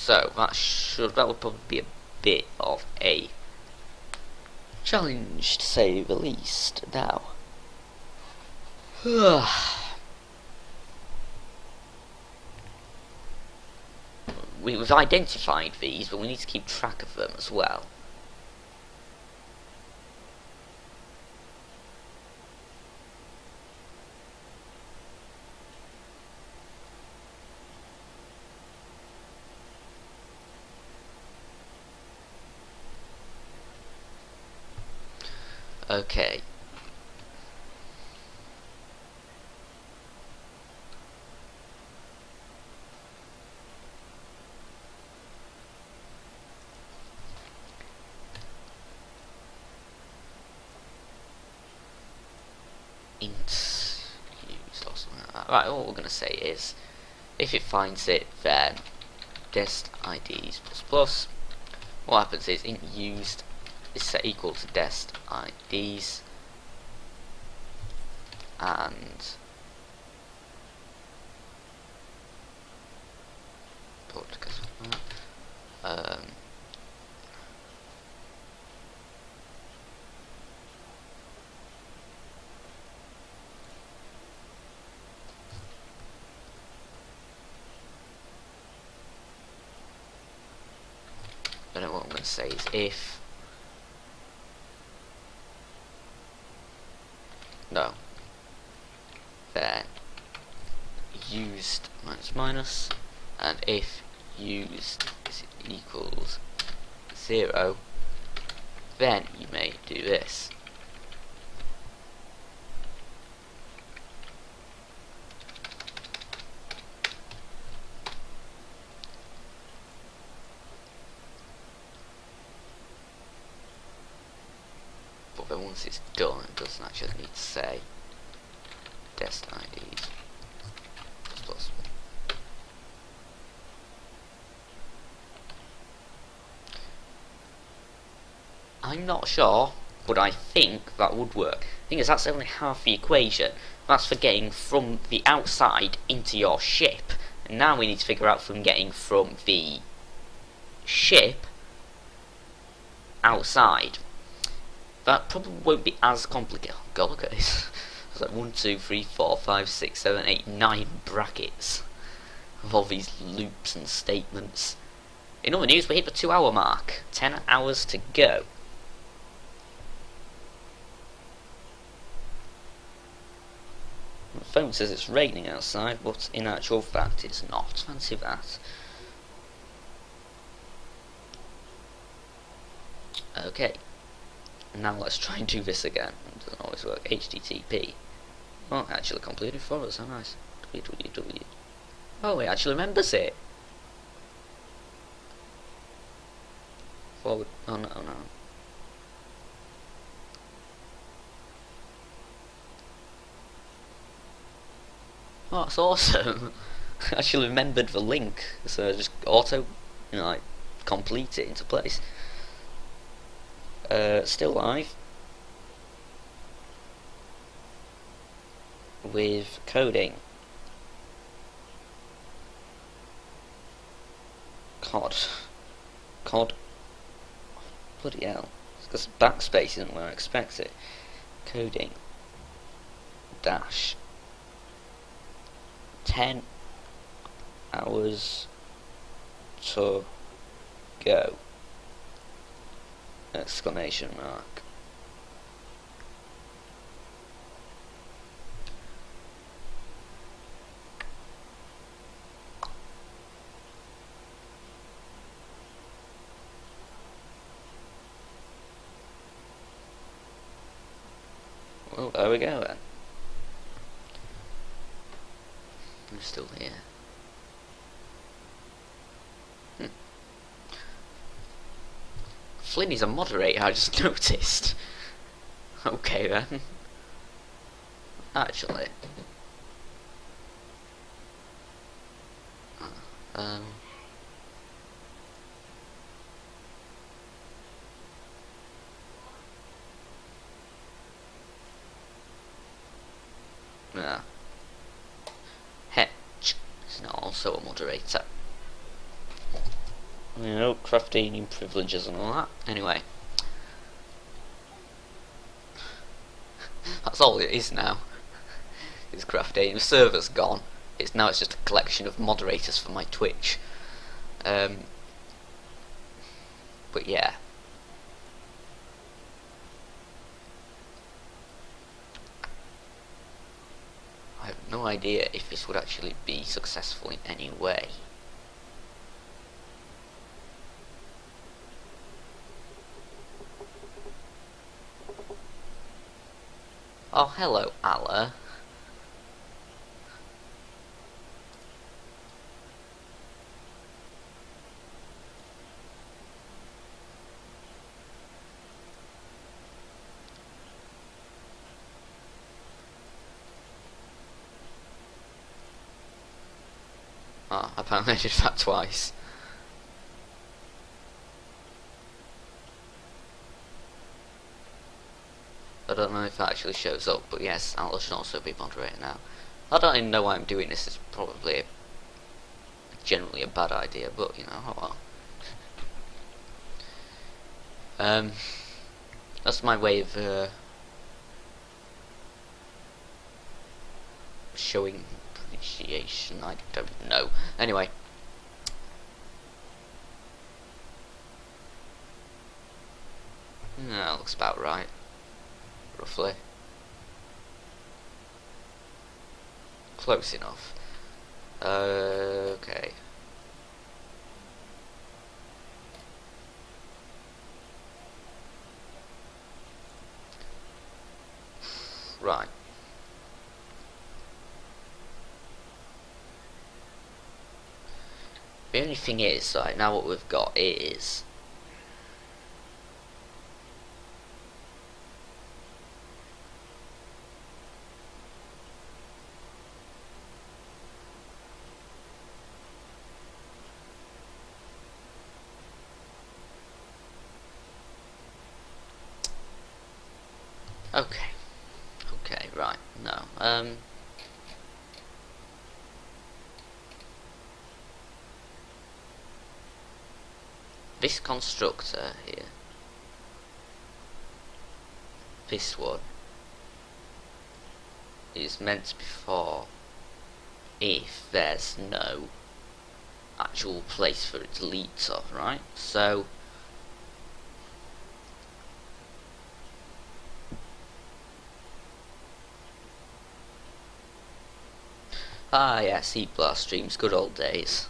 So that would probably be a bit of a challenge, to say the least. Now, we've identified these, but we need to keep track of them as well. Okay. Int used or something like that. Right, all we're going to say is, if it finds it, then dest IDs plus plus. What happens is int used is set equal to dest IDs, and then what I'm going to say is if then used minus minus, and if used is equals 0, then you may do this. But then once it's done, it doesn't actually need to say dest IDs plus plus. I'm not sure, but I think that would work. The thing is, that's only half the equation. That's for getting from the outside into your ship. And now we need to figure out from getting from the ship outside. That probably won't be as complicated. Oh god, look at this. It's like 1, 2, 3, 4, 5, 6, 7, 8, 9 brackets of all these loops and statements. In other news, we hit the 2-hour mark. 10 hours to go. The phone says it's raining outside, but in actual fact it's not. Fancy that. Okay. Now let's try and do this again. It doesn't always work. HTTP. Oh, it actually completed for us. How nice. www. Oh, it actually remembers it. Forward. Oh no, no. Oh, that's awesome. I actually remembered the link, so I just auto, like, complete it into place. Still live with coding. COD. Bloody hell. It's because backspace isn't where I expect it. Coding. Dash. 10 hours to go. Exclamation mark. Well, there we go then. I'm still here. Flynn is a moderator, I just noticed. Okay then. Actually. Yeah. Hedge is now also a moderator. You know, crafting privileges and all that. Anyway. That's all it is now. It's crafting. The server's gone. It's just a collection of moderators for my Twitch. But yeah. I have no idea if this would actually be successful in any way. Oh, hello, Allah. Oh, apparently I did that twice. I don't know if that actually shows up, but yes, Allah should also be moderator now. I don't even know why I'm doing this. It's probably generally a bad idea, but you know, oh well. That's my way of showing appreciation. I don't know. Anyway. That looks about right. Roughly. Close enough. Okay. Right. The only thing is, right now what we've got is okay. Okay, right, no. This constructor here, this one, is meant to be for if there's no actual place for it to lead to, right? So yes, heat blast streams, good old days.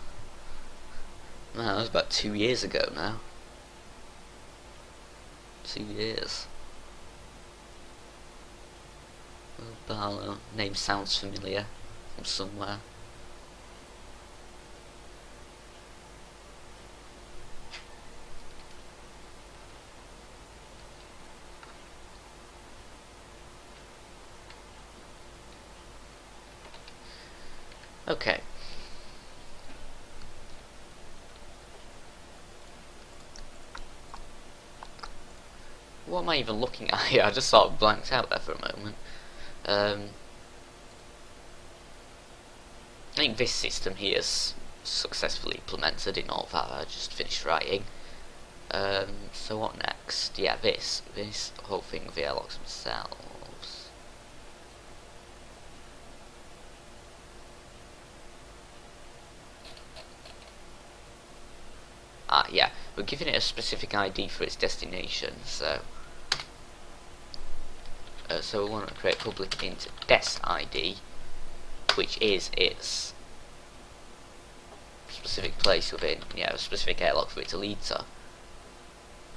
Man, that was about 2 years ago now. 2 years. Oh, Barlow, name sounds familiar from somewhere. Okay. What am I even looking at here? I just sort of blanked out there for a moment. I think this system here is successfully implemented in all that I just finished writing. So what next? Yeah, this whole thing with the airlocks themselves. Yeah, we're giving it a specific ID for its destination, so so we want to create public int dest ID, which is its specific place within, a specific airlock for it to lead to.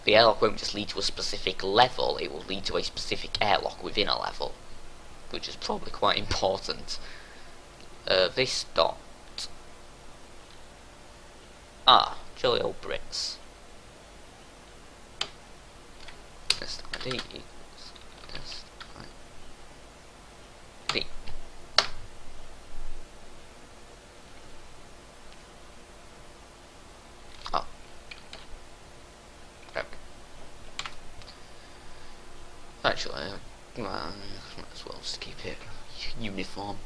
The airlock won't just lead to a specific level, it will lead to a specific airlock within a level, which is probably quite important. This dot jolly old Brits. Dest ID equals dest ID. Oh. Okay. Actually, might as well just keep it uniform.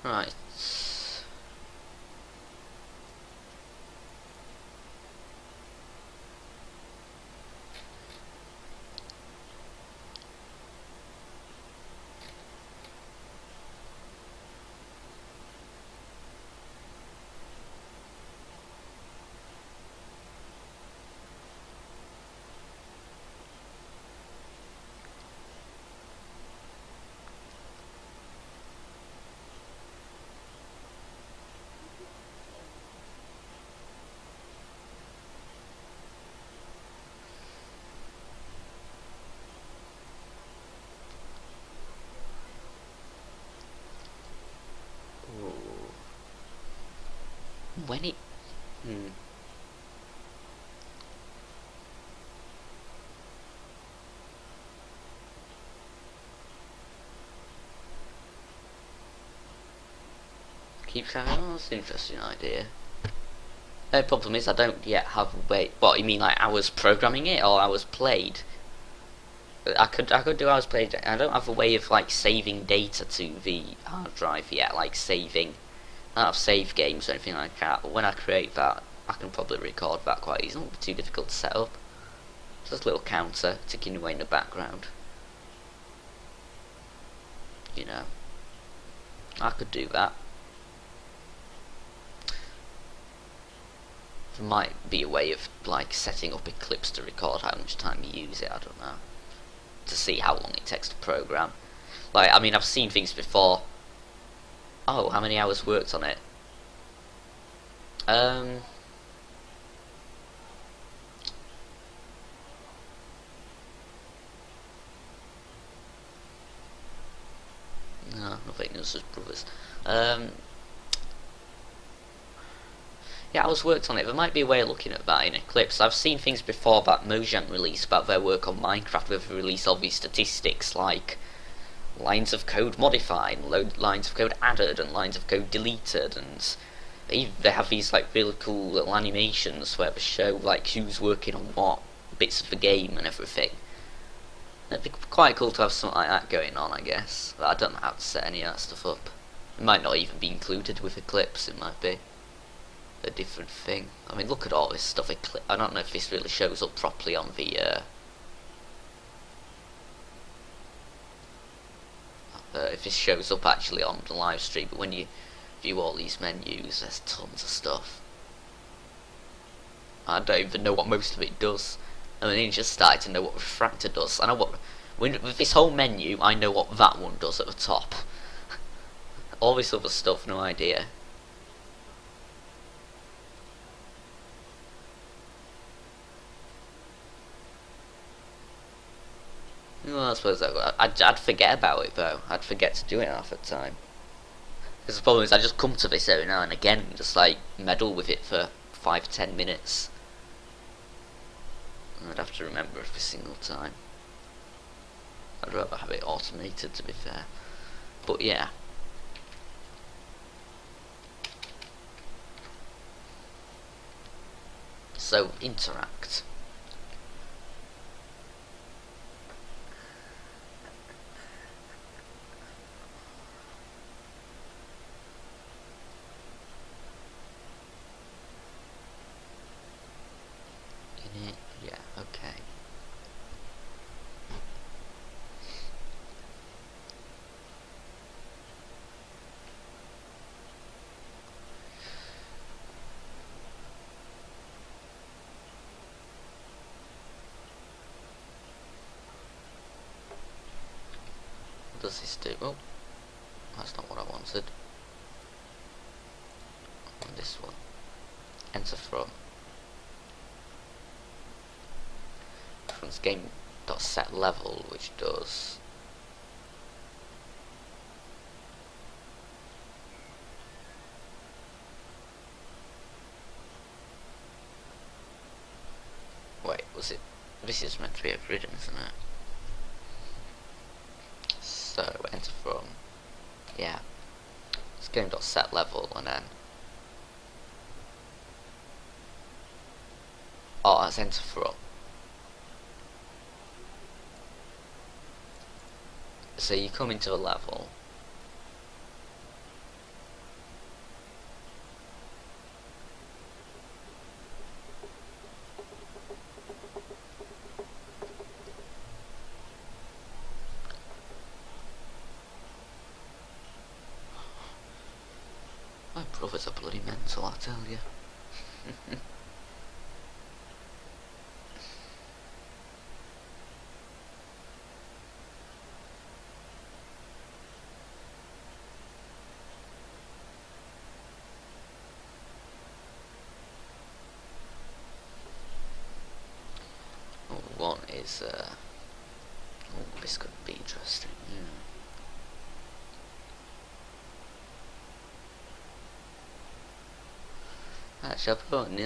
Right. When it... Keep track. Oh, that's an interesting idea. The problem is I don't yet have a way... What, you mean like hours programming it, or hours played? I could do hours played. I don't have a way of like saving data to the hard drive yet, like saving... I don't have save games or anything like that, but when I create that, I can probably record that quite easily. It won't be too difficult to set up. Just a little counter ticking away in the background. You know. I could do that. There might be a way of like setting up Eclipse to record how much time you use it, I don't know. To see how long it takes to program. Like, I mean, I've seen things before. Oh, how many hours worked on it? No, nothing, it was just brothers. Yeah, hours worked on it. There might be a way of looking at that in Eclipse. I've seen things before that Mojang released about their work on Minecraft, where they release all these statistics like lines of code modified, lines of code added, and lines of code deleted, and they have these like really cool little animations where they show like who's working on what bits of the game and everything. It'd be quite cool to have something like that going on, I guess. But I don't know how to set any of that stuff up. It might not even be included with Eclipse, it might be a different thing. I mean, look at all this stuff. I don't know if this really shows up properly on the if this shows up actually on the live stream, but when you view all these menus, there's tons of stuff. I don't even know what most of it does. I mean, I just started to know what refractor does. I know what... With this whole menu, I know what that one does at the top. All this other stuff, no idea. Well, I suppose I'd forget about it, though. I'd forget to do it half the time. Because the problem is I just come to this every now and again and just, like, meddle with it for 5-10 minutes. I'd have to remember every single time. I'd rather have it automated, to be fair. But yeah. So, interact. Yeah, okay. What does this do? Oh, that's not what I wanted. And this one. Enter from. Reference game.set level, which does. Wait, was it? This is meant to be a grid, isn't it? So, enter from. Yeah. It's game.set level, and then. Oh, that's enter from. So you come into a level. My brother's a bloody mental, I tell you. One is, oh, this could be interesting, Actually,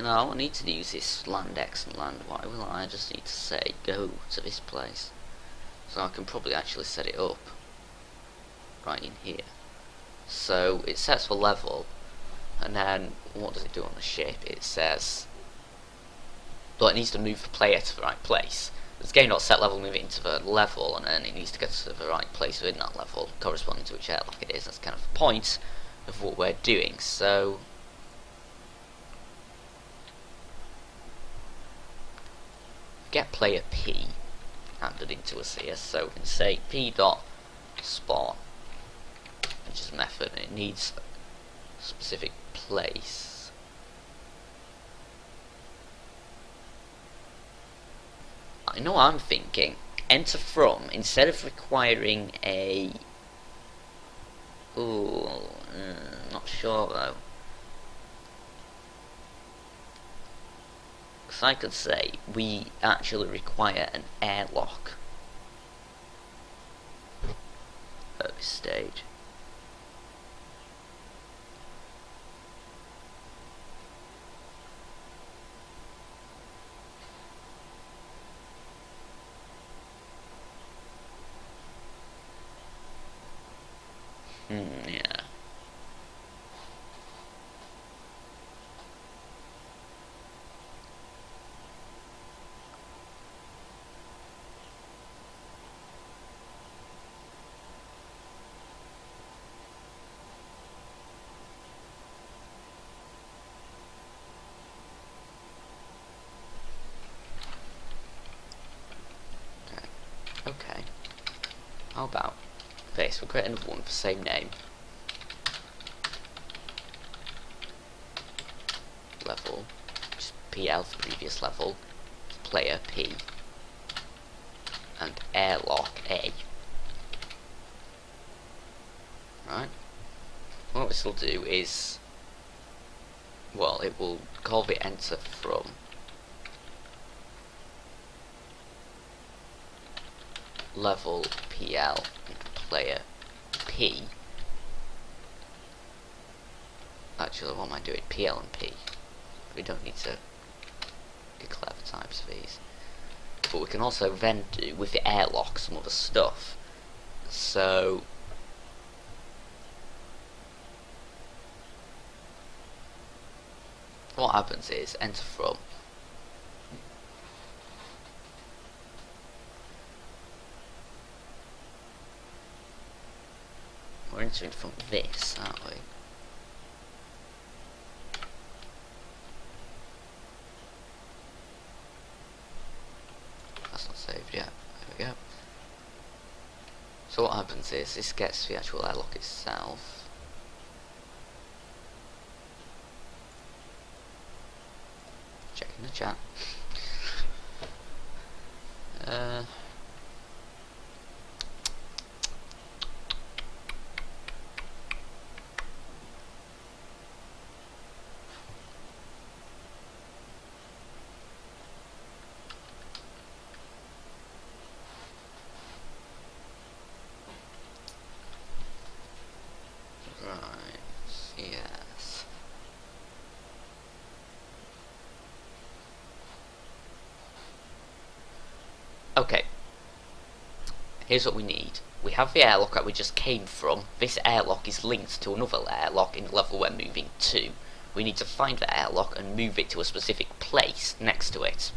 I don't need to use this land X and land Y, will I? I just need to say go to this place. So I can probably actually set it up right in here. So it sets for level, and then what does it do on the ship? It says, well, it needs to move the player to the right place. This game not set level, move it into the level, and then it needs to get to the right place within that level, corresponding to which airlock it is. That's kind of the point of what we're doing. So get player P handed into us here, so we can say p.spawn, which is a method, and it needs a specific place. I know what I'm thinking. Enter from, instead of requiring a... Ooh, not sure though. Because I could say we actually require an airlock at this stage. Yeah. Okay. How about this? We'll create another one with the same name. Level, just PL for previous level, player P, and airlock A. Right? What this will do is, well, it will call the enter from level PL and player P. Actually, what am I doing? PL and P. We don't need to declare the types of these. But we can also then do with the airlock some other stuff. So what happens is enter from we're entering from this, aren't we? That's not saved yet. There we go. So what happens is this gets the actual airlock itself. Checking the chat. Right, yes. Okay. Here's what we need. We have the airlock that we just came from. This airlock is linked to another airlock in the level we're moving to. We need to find the airlock and move it to a specific place next to it.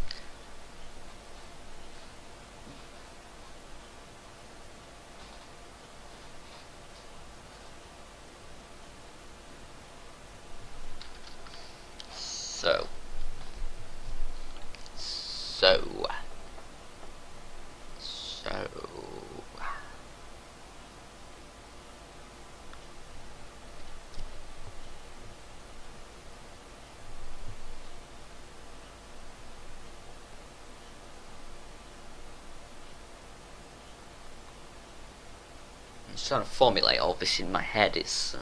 trying to formulate all this in my head. It's a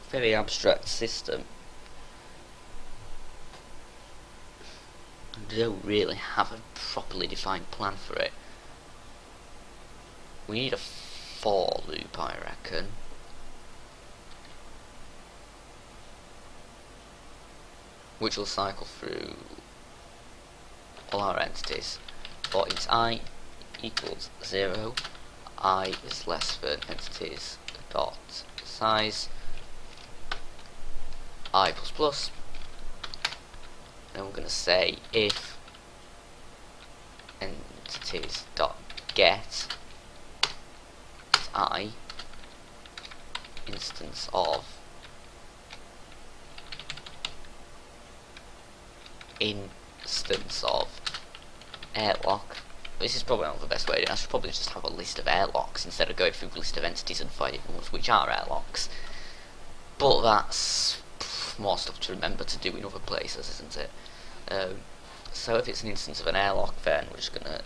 very abstract system. I don't really have a properly defined plan for it. We need a for loop, I reckon. Which will cycle through all our entities. For each I equals 0, I is less than entities dot size I plus plus. And we're going to say if entities dot get I instance of airlock. This is probably not the best way to do it. I should probably just have a list of airlocks instead of going through the list of entities and finding ones which are airlocks. But that's more stuff to remember to do in other places, isn't it? So if it's an instance of an airlock, then we're just gonna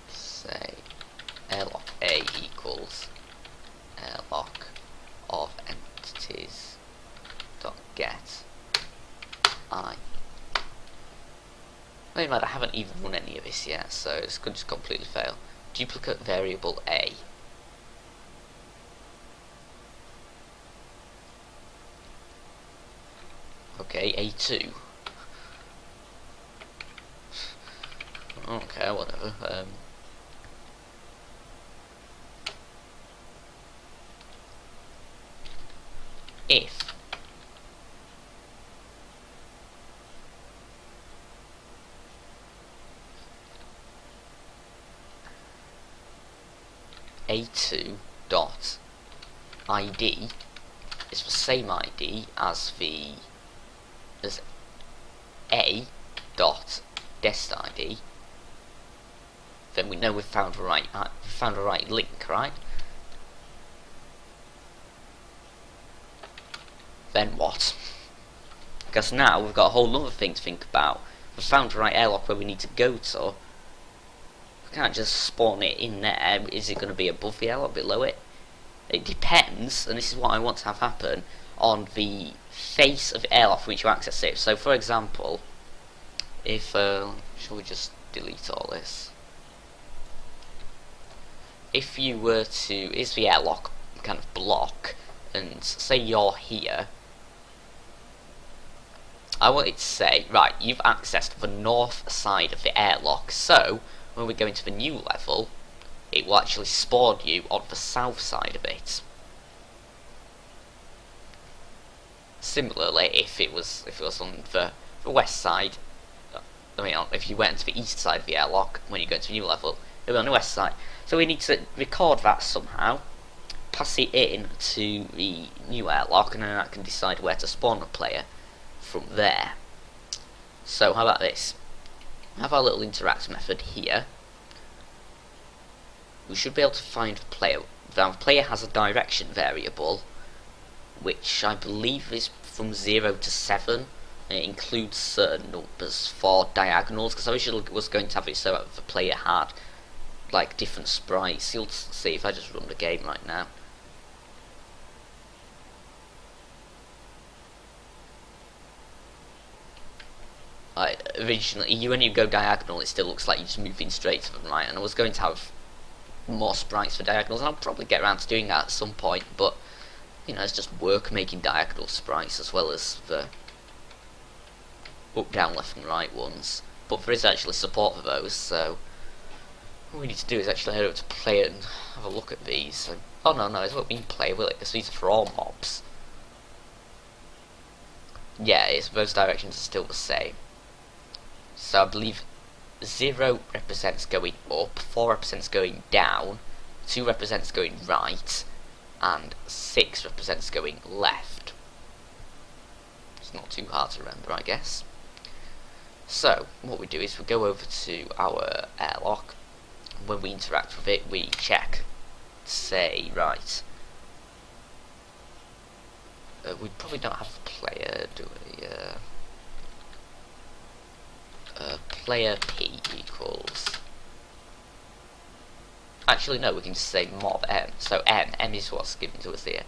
say airlock A equals airlock of entities dot get I. Wait a minute, I haven't even run any of this yet, so this could just completely fail. Duplicate variable A. Okay, A2. Okay, whatever. If A2 dot ID is the same ID as A dot dest ID, then we know we've found the right link, right? Then what? Because now we've got a whole other thing to think about. We've found the right airlock where we need to go to. We can't just spawn it in there. Is it going to be above the airlock, below it? It depends, and this is what I want to have happen, on the face of the airlock from which you access it. So for example, if shall we just delete all this? If you were to, is the airlock kind of block, and say you're here, I want it to say, right, you've accessed the north side of the airlock, so when we go into the new level, it will actually spawn you on the south side of it. Similarly, if it was on the west side, I mean, if you went to the east side of the airlock when you go into the new level, it will be on the west side. So we need to record that somehow, pass it in to the new airlock, and then I can decide where to spawn a player from there. So how about this? We have our little interact method here. We should be able to find the player. The player has a direction variable, which I believe is from 0 to 7. And it includes certain numbers for diagonals, because I originally was going to have it so that the player had like different sprites. You'll see if I just run the game right now. Originally, when you go diagonal, it still looks like you're just moving straight to the right, and I was going to have more sprites for diagonals, and I'll probably get around to doing that at some point, but you know, it's just work making diagonal sprites as well as the up, down, left and right ones. But there is actually support for those, so what we need to do is actually head over to player and have a look at these. Oh no, it won't mean player, will it? Because these are for all mobs. Yeah, those directions are still the same. So I believe 0 represents going up, 4 represents going down, 2 represents going right, and 6 represents going left. It's not too hard to remember, I guess. So what we do is we go over to our airlock. When we interact with it, we check, say, right, we probably don't have a player, do we? player P equals. Actually, no, we can just say mob M. So M is what's given to us here.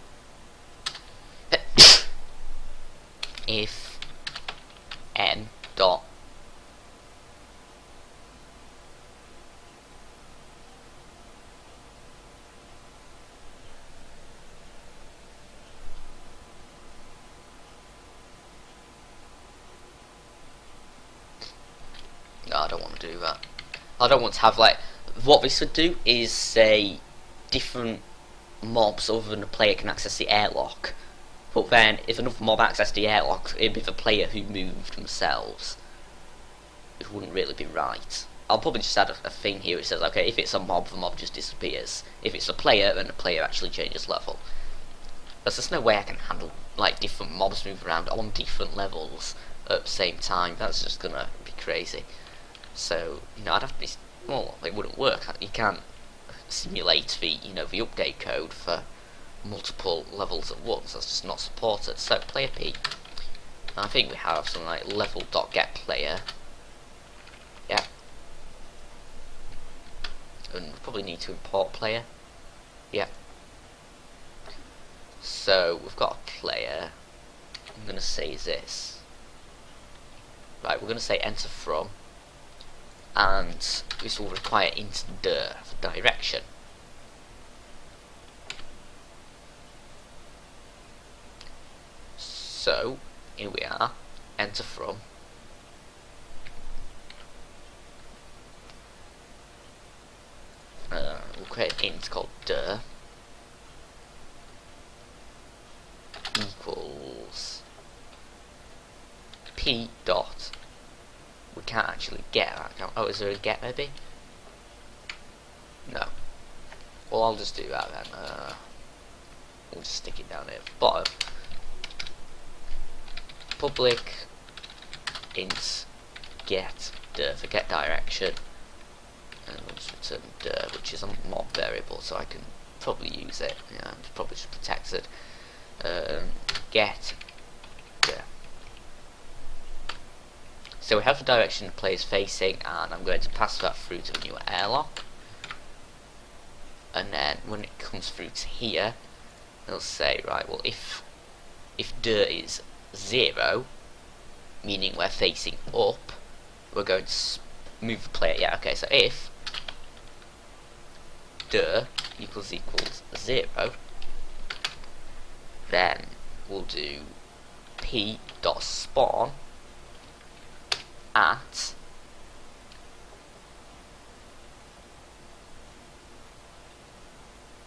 If M dot no, I don't want to do that. I don't want to have like what this would do is say different mobs other than the player can access the airlock. But then if another mob accessed the airlock, it'd be the player who moved themselves. It wouldn't really be right. I'll probably just add a thing here which says, okay, if it's a mob, the mob just disappears. If it's a player, then the player actually changes level. There's just no way I can handle like different mobs move around on different levels at the same time. That's just gonna be crazy. So, you know, I'd have to be, well, it wouldn't work. You can't simulate the, you know, the update code for multiple levels at once. That's just not supported. So, player P. I think we have something like level.getPlayer. Yeah. And we probably need to import player. Yeah. So, we've got a player. I'm going to say this. Right, we're going to say enter from. And this will require int dir for direction. So, here we are, enter from. We'll create an int called dir equals p dot. We can't actually get that. Oh, is there a get maybe? No. Well, I'll just do that then. We'll just stick it down here. Bottom. Public int get dir for get direction. And we'll just return dir, which is a mob variable, so I can probably use it. Yeah, it's probably just protected. Get dir. So we have the direction the player is facing, and I'm going to pass that through to the new airlock. And then when it comes through to here, it'll say, right, well, if dir is 0, meaning we're facing up, we're going to move the player. Yeah, okay, so if dir equals 0, then we'll do p.spawn at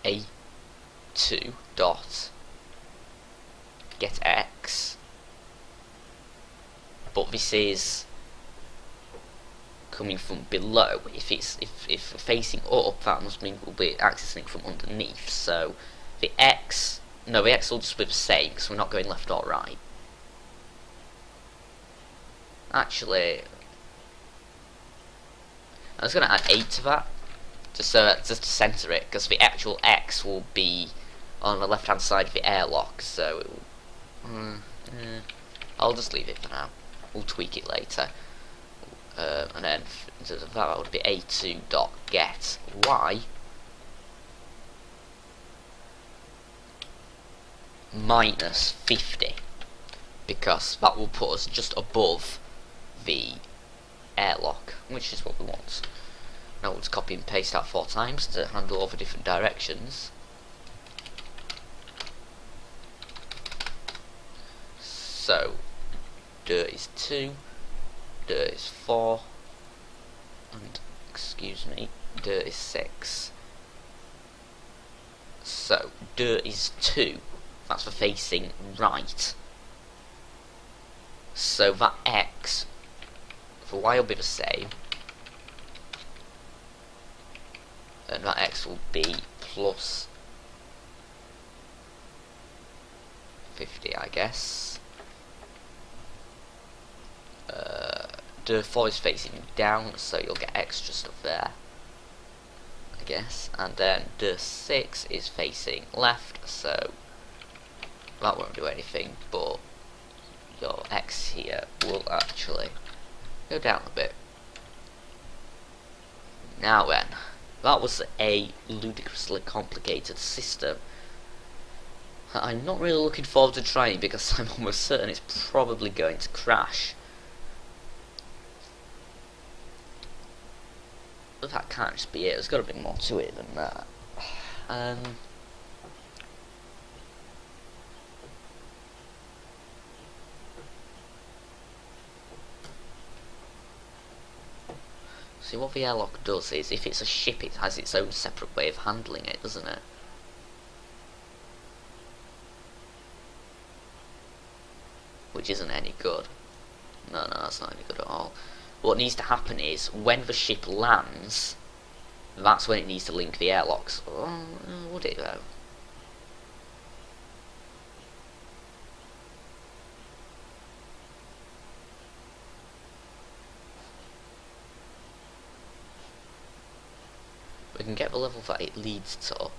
a2 dot get x, but this is coming from below. If facing up, that must mean we'll be accessing from underneath. So the x will just be the same because we're not going left or right. Actually, I was going to add 8 to that, just to center it, because the actual X will be on the left hand side of the airlock, so it will, I'll just leave it for now. We'll tweak it later. And then instead of that would be a2.get y minus 50, because that will put us just above the airlock, which is what we want. Now we'll just copy and paste that 4 times to handle all the different directions. So dir is 2, dir is 4, and excuse me, dir is 6. So dir is 2, that's for facing right. So that x for y will be the same, and that x will be plus 50, I guess. Dir 4 is facing down, so you'll get extra stuff there, I guess. And then dir 6 is facing left, so that won't do anything, but your x here will actually Go down a bit. Now then, that was a ludicrously complicated system. I'm not really looking forward to trying because I'm almost certain it's probably going to crash. But that can't just be it. There's got to be more to it than that. See, what the airlock does is, if it's a ship, it has its own separate way of handling it, doesn't it? Which isn't any good. No, that's not any good at all. What needs to happen is, when the ship lands, that's when it needs to link the airlocks. Oh, would it though? We can get the level that it leads to.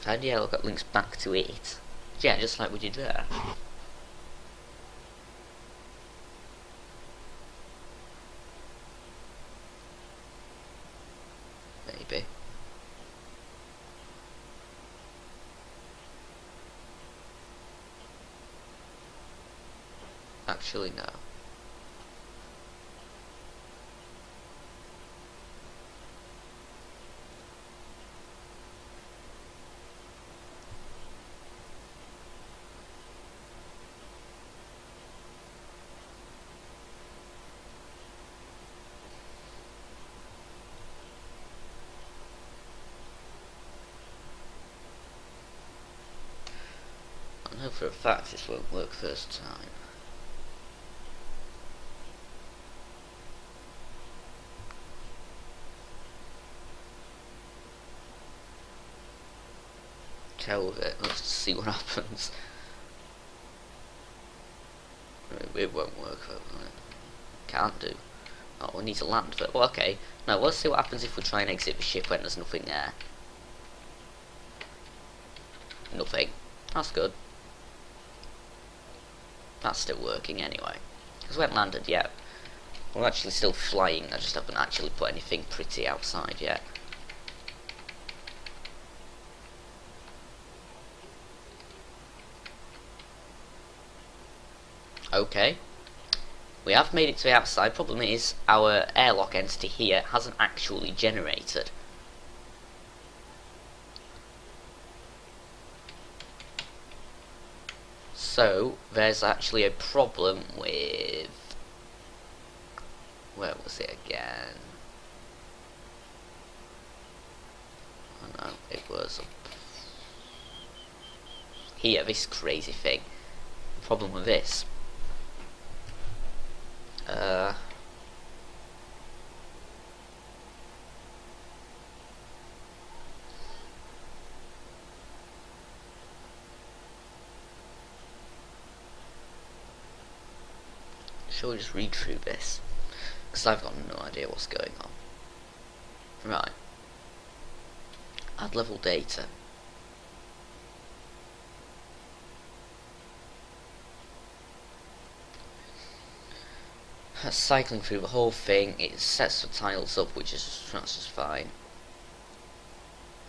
Find the airlock that links back to it. Yeah, just like we did there. Maybe. Actually, no. I know for a fact this won't work first time. Tell with it, let's see what happens. It won't work though, will it? Can't do. Oh, we need to land first. Well, okay. Now, let's see what happens if we try and exit the ship when there's nothing there. Nothing. That's good. That's still working anyway. Because we haven't landed yet. We're actually still flying, I just haven't actually put anything pretty outside yet. Okay. We have made it to the outside. Problem is, our airlock entity here hasn't actually generated. So, there's actually a problem with... Where was it again? Oh no, it was... Here, this crazy thing. Problem with this. Shall we just read through this? Because I've got no idea what's going on. Right. Add level data. Cycling through the whole thing, it sets the tiles up, which is that's just fine.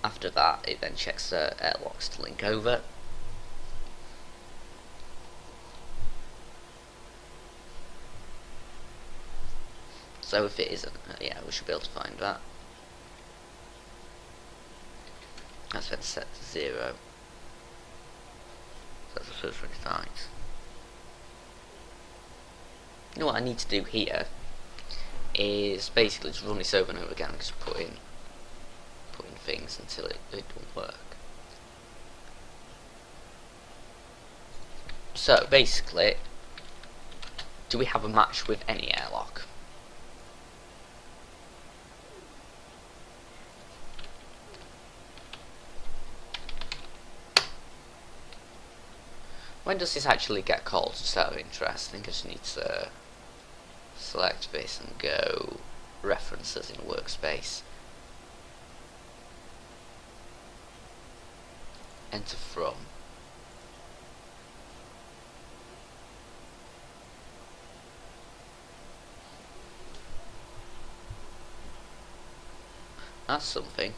After that, it then checks the airlocks to link over. So if it isn't, yeah, we should be able to find that. That's then set to 0. So that's the first one it finds. You know what I need to do here is basically just run this over and over again and just put in things until it don't work. So basically, do we have a match with any airlock? When does this actually get called, just out of interest? I think I just need to select this and go references in workspace. Enter from. That's something.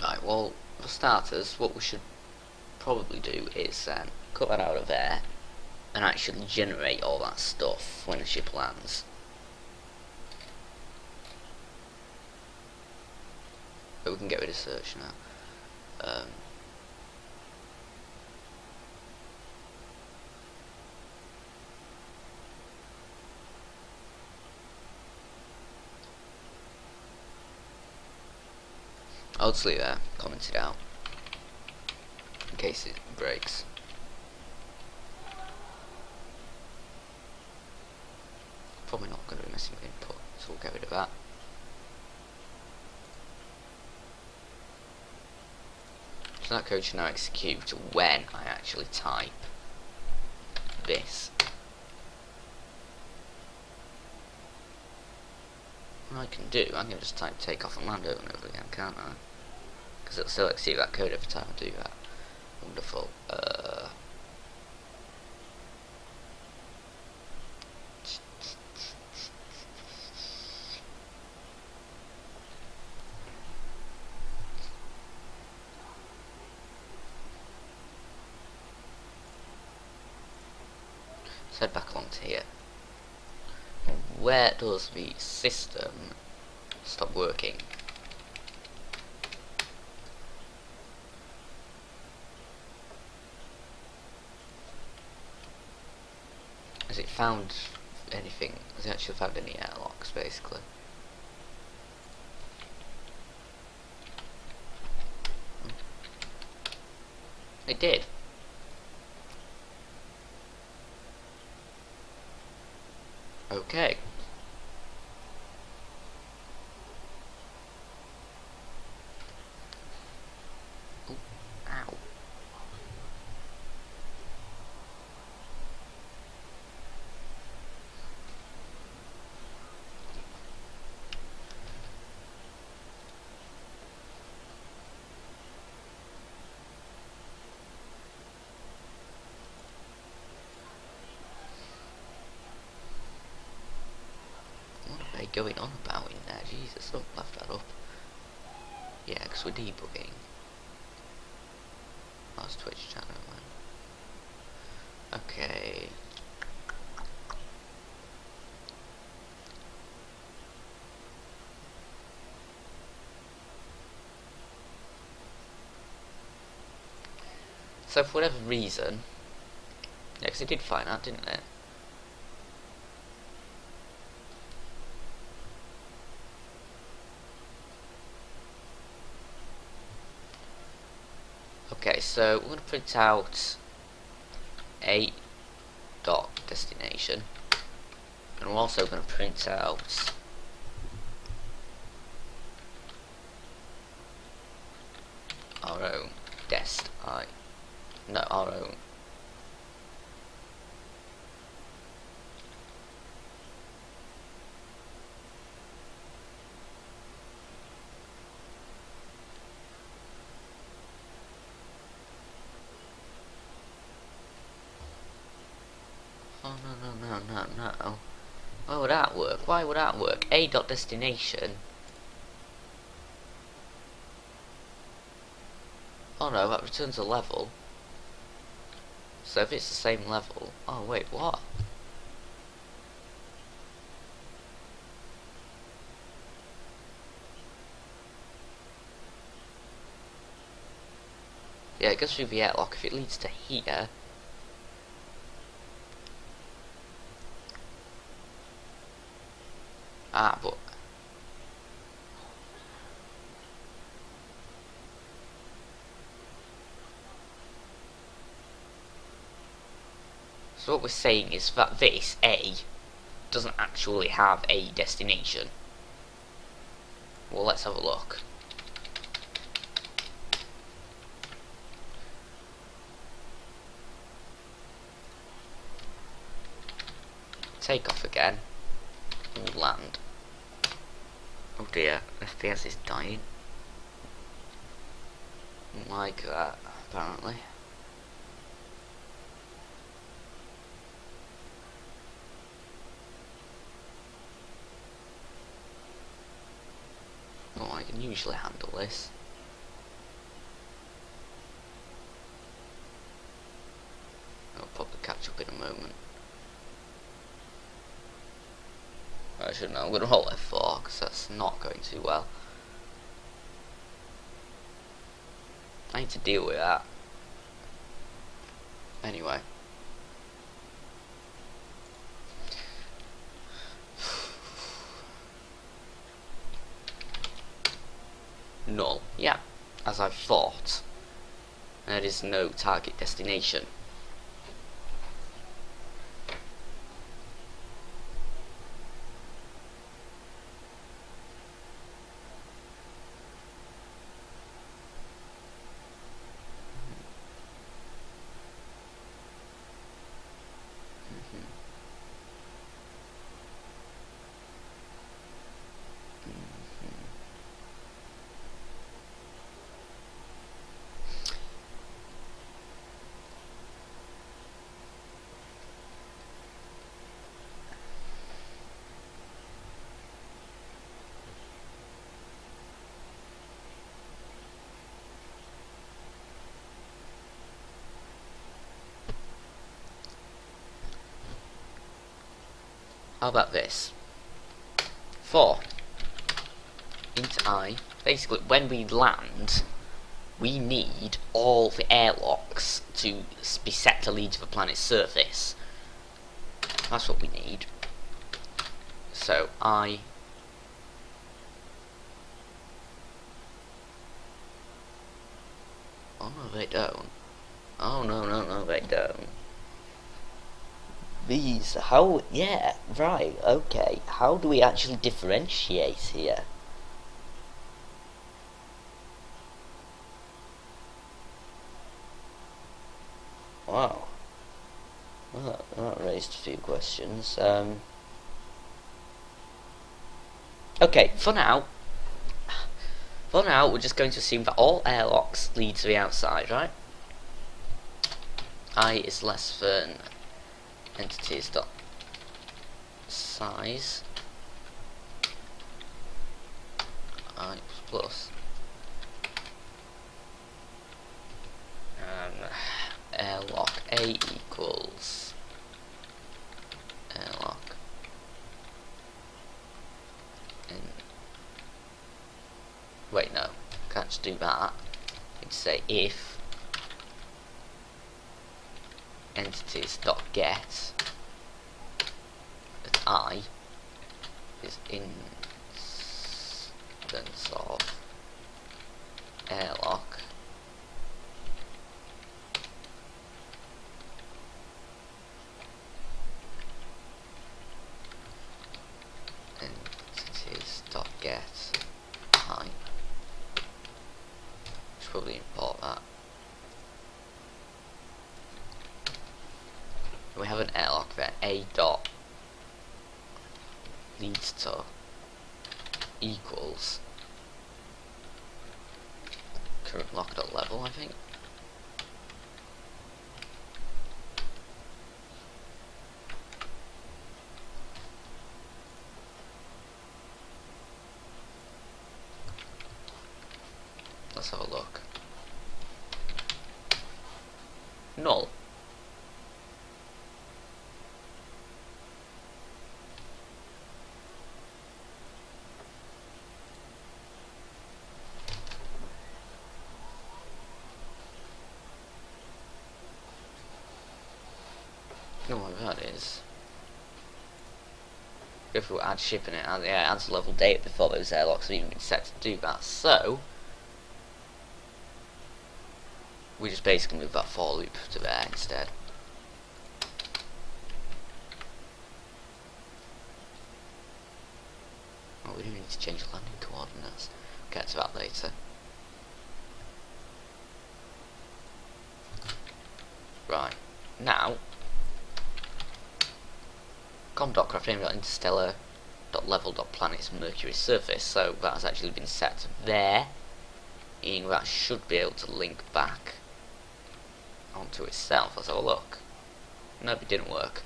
Right, well, for starters, what we should probably do is cut that out of there and actually generate all that stuff when the ship lands. But we can get rid of search now. I'll just leave that commented out in case it breaks. Probably not going to be messing with input, so we'll get rid of that. So that code should now execute when I actually type this. What I can do, I can just type take off and land over and over again, can't I? Because it'll still execute that code every time I do that. Wonderful. Let's head back along to here. Where does the system stop working? Has it found anything? Has it actually found any airlocks, basically? It did. Okay. Ooh, ow. What are they going on about in there? Jesus, oh, left that up. Yeah, because we're debugging. That's Twitch channel, man. Okay. So for whatever reason, yeah, because it did find that, didn't it? Okay, so we're going to print out a dot destination, and we're also going to print out our own dest I. No, our own. Oh no. Why would that work? Why would that work? A dot destination. Oh no, that returns a level. So if it's the same level... Oh wait, what? Yeah, it goes through the airlock. If it leads to here... Ah, but... So what we're saying is that this A doesn't actually have a destination. Well, let's have a look. Take off again and land. Oh dear, FPS is dying. Like that, apparently. Oh, I can usually handle this. I'll probably catch up in a moment. Actually, no, I'm going to hold F4 because that's not going too well. I need to deal with that. Anyway. Null. Yeah, as I thought. There is no target destination. How about this? For int I, basically when we land, we need all the airlocks to be set to lead to the planet's surface. That's what we need. So I oh no, they don't. Oh no, they don't. These, how, yeah, right, okay. How do we actually differentiate here? Wow. Well, that raised a few questions. Okay, for now, we're just going to assume that all airlocks lead to the outside, right? I is less than entities dot size I plus airlock A equals airlock in. Wait, no, can't just do that. You'd say if entities dot get that I is instance of airlock entities dot get I. Should probably import that. We have an airlock there, a dot leads to equals current lock dot level, I think. Let's have a look. Null. No, what that is. If we add shipping it, yeah, it adds level data before those airlocks have even been set to do that. So we just basically move that for loop to there instead. we do need to change landing coordinates. We'll get to that later. Right, now com.craftname.interstellar.level.planet's Mercury surface, so that has actually been set there, meaning that should be able to link back onto itself. Let's have a look. Nope, it didn't work.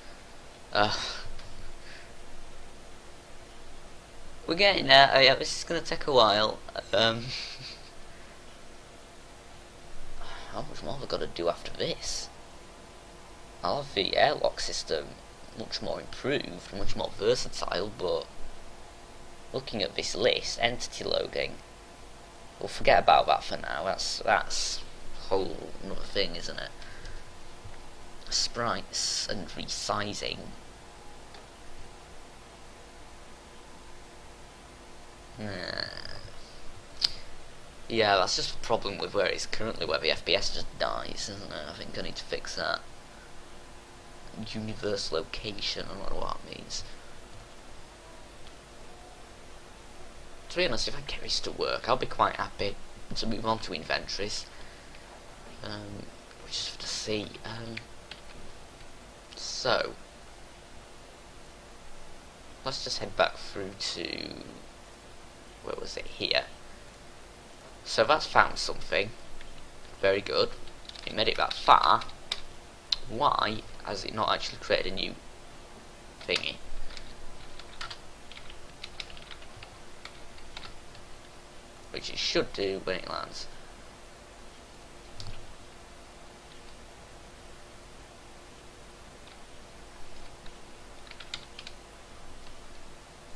We're getting there. Yeah, this is going to take a while. How much more have I got to do after this? I'll have the airlock system much more improved, much more versatile, but looking at this list, entity loading, we'll forget about that for now. That's a whole another thing, isn't it? Sprites and resizing. Yeah, that's just a problem with where it's currently, where the FPS just dies, isn't it? I think I need to fix that. Universe location, I don't know what that means. To be honest, if I get this to work, I'll be quite happy to move on to inventories. We just have to see. So, let's just head back through to, where was it, here. So that's found something. Very good. It made it that far. Why has it not actually created a new thingy? Which it should do when it lands.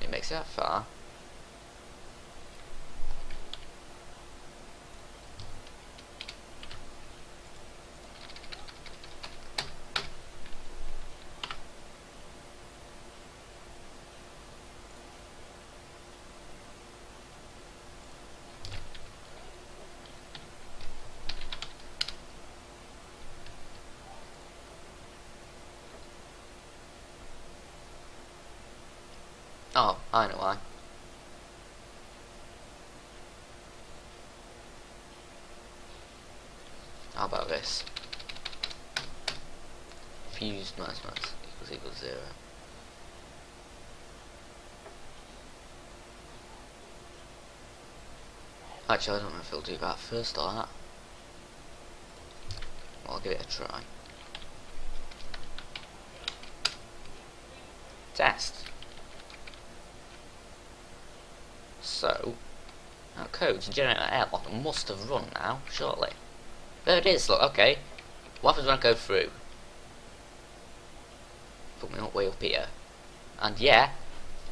It makes it that far. Oh, I know why. How about this? Fused mass equals 0. Actually, I don't know if it'll do that first or that. I'll give it a try. Test. So, that code to generate an airlock must have run now, shortly. There it is, look, okay. What happens when I go through? Put me up way up here. And yeah,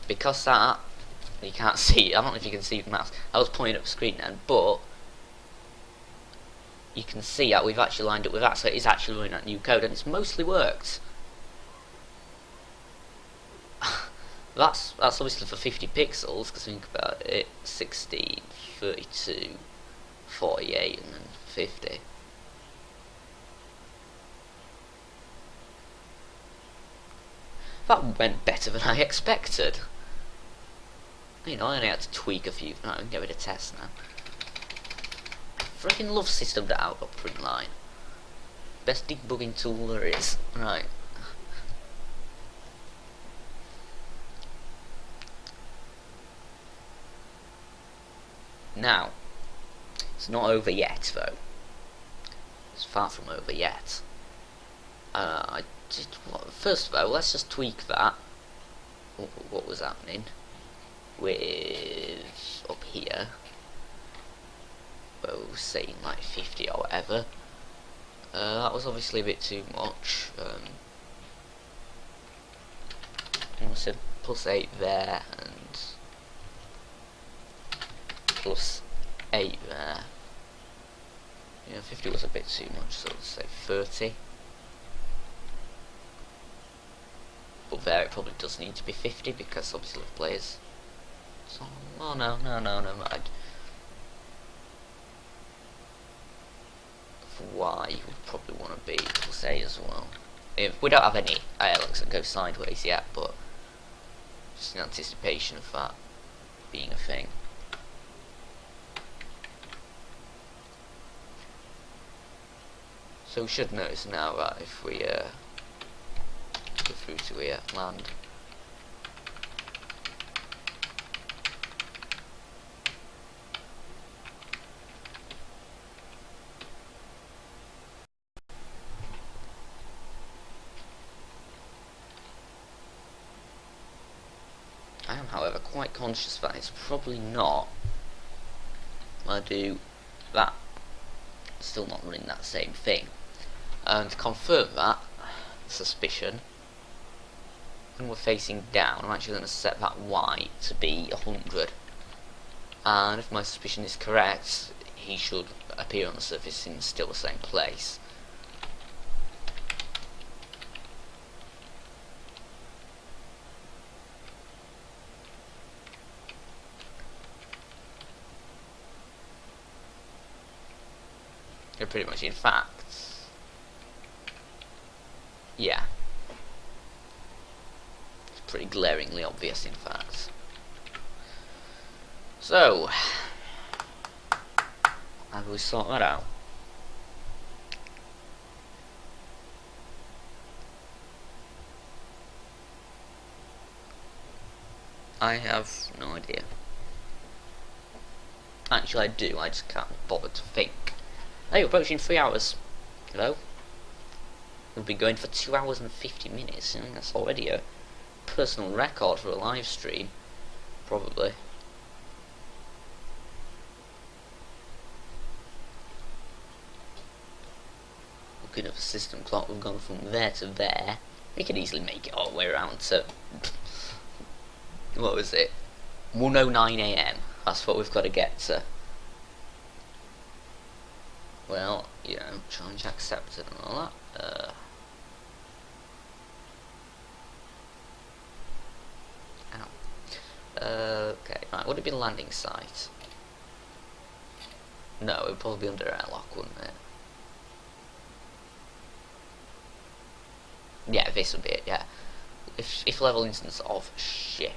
because that, you can't see, I don't know if you can see the mouse. I was pointing up the screen then, but you can see that we've actually lined up with that, so it is actually running that new code, and it's mostly worked. That's obviously for 50 pixels, because think about it, 16, 32, 48, and then 50. That went better than I expected. You know, I only had to tweak a few. I can get rid of tests now. Freaking love system.out print line. Best debugging tool there is. Right. Now, it's not over yet though. It's far from over yet. First of all, let's just tweak that. What was happening with up here? Well, saying like 50 or whatever. That was obviously a bit too much. I said +8 there and +8 there. Yeah, 50 was a bit too much, so let's say 30. But there it probably does need to be 50 because obviously the players. So, oh no, never mind. For Y, you would probably want to be +8 as well. We don't have any airlocks that go sideways yet, but just in anticipation of that. being a thing. So we should notice now that if we go through to here, land, I am, however, quite conscious that it's probably not. I do that, still not running that same thing. And to confirm that suspicion, when we're facing down, I'm actually going to set that Y to be 100. And if my suspicion is correct, he should appear on the surface in still the same place. They're pretty much, in fact, yeah, it's pretty glaringly obvious, in fact. So, how do we sort that out? I have no idea. Actually, I do, I just can't bother to think. Hey, we're approaching 3 hours. Hello? We'll be going for 2 hours and 50 minutes. That's already a personal record for a live stream. Probably. Looking at the system clock, we've gone from there to there. We could easily make it all the way around to... what was it? 1:09 AM. That's what we've got to get to. Well, you know, challenge accepted and all that. Okay, right, would it be a landing site? No, it would probably be under airlock, wouldn't it? Yeah, this would be it, yeah. If level instance of ship.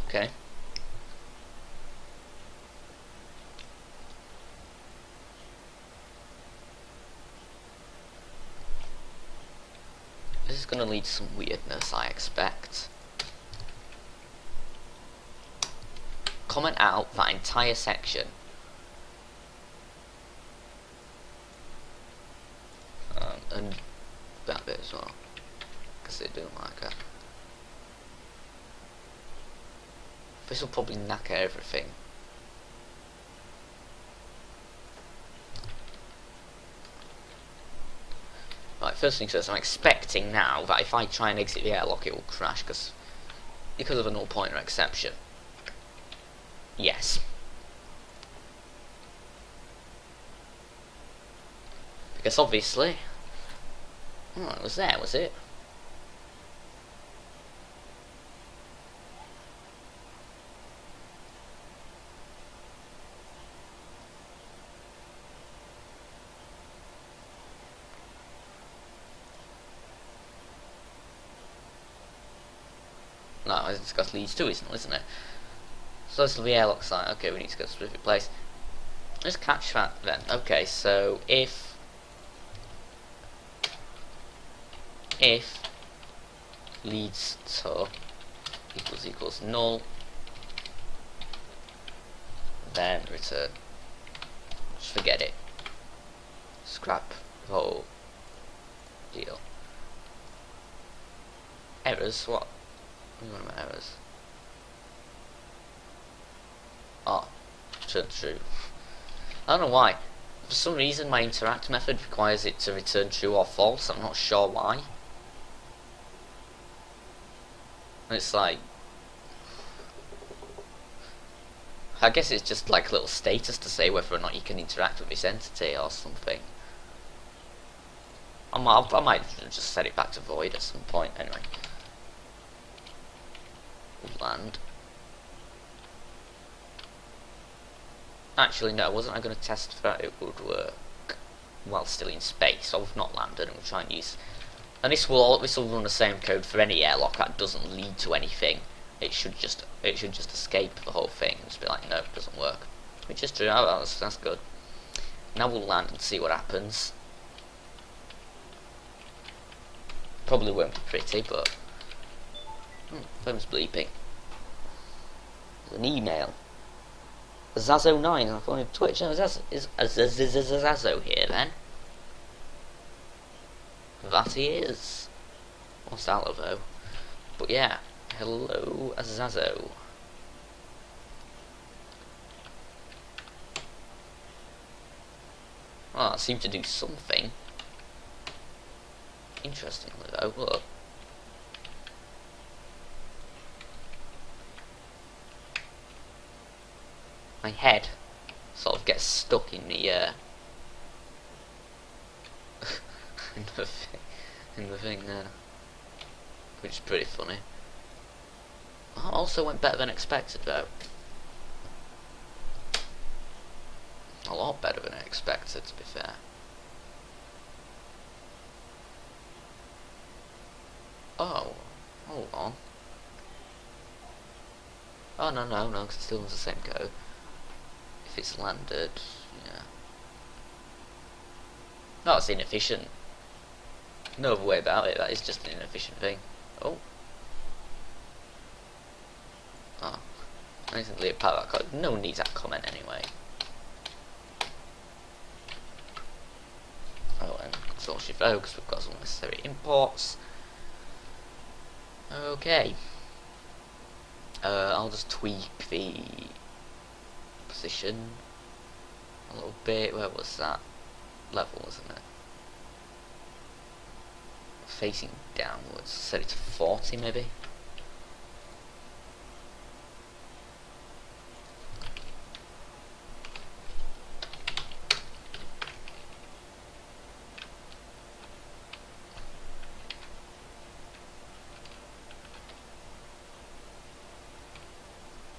Okay. This is going to lead to some weirdness, I expect. Comment out that entire section. And that bit as well, because they don't like it. This will probably knacker everything. Right, first things first, I'm expecting now that if I try and exit the airlock it will crash because of a null pointer exception. Yes. Because obviously... oh, it was there, was it? No, it's got leads to it, isn't it? So this will be airlock site. Okay, we need to go to a specific place. Let's catch that then. Okay, so if leads to equals null, then return. Just forget it. Scrap the whole deal. Errors? What? What about errors? Oh, return true. I don't know why. For some reason my interact method requires it to return true or false. I'm not sure why. And it's like... I guess it's just like a little status to say whether or not you can interact with this entity or something. I might just set it back to void at some point. Anyway. Land. Actually, no, wasn't I going to test that it would work while still in space? So we've not landed, and we'll try and use And this will run the same code for any airlock that doesn't lead to anything. It should just escape the whole thing and just be like, no, it doesn't work. Which is true. Oh, that's good. Now we'll land and see what happens. Probably won't be pretty, but phone's bleeping. There's an email. Zazo9 on phone of Twitch. No, is Zazo here then? That he is. What's that though? But yeah, hello Zazo. Well, that seemed to do something. Interestingly though, look. My head sort of gets stuck in the in the thing there, which is pretty funny. That also went better than expected though. A lot better than I expected, to be fair. Oh, hold on. Oh no, because it still has the same code. If it's landed, yeah. No, it's inefficient. No other way about it. That is just an inefficient thing. Oh. Oh. I need to leave that code. No one needs that comment anyway. Oh, and Control Shift O because we've got some necessary imports. Okay. I'll just tweak the position a little bit. Where was that? Level, wasn't it? Facing downwards. Set it to 40 maybe.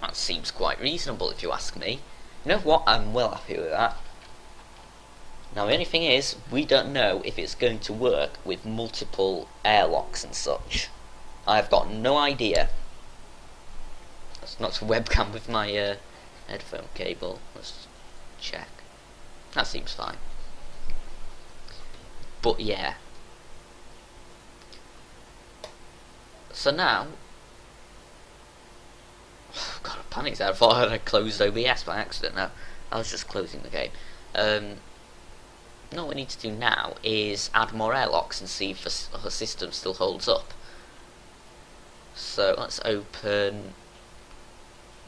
That seems quite reasonable if you ask me. You know what? I'm well happy with that. Now the only thing is, we don't know if it's going to work with multiple airlocks and such. I've got no idea. That's not a webcam with my headphone cable. Let's check. That seems fine. But yeah. So now, God, I panicked there. I thought I had closed OBS by accident. No, I was just closing the game. What we need to do now is add more airlocks and see if the system still holds up. So let's open.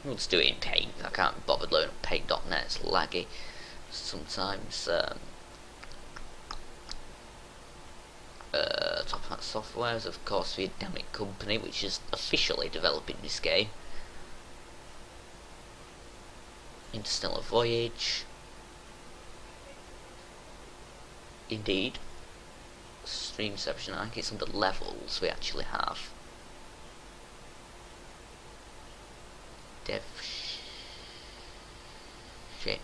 We'll just do it in Paint. I can't bother loading up Paint.net. It's laggy sometimes. Top of that software is of course the Adamic company, which is officially developing this game. Interstellar Voyage. Indeed. Streamception, I think it's under levels we actually have. Dev shit.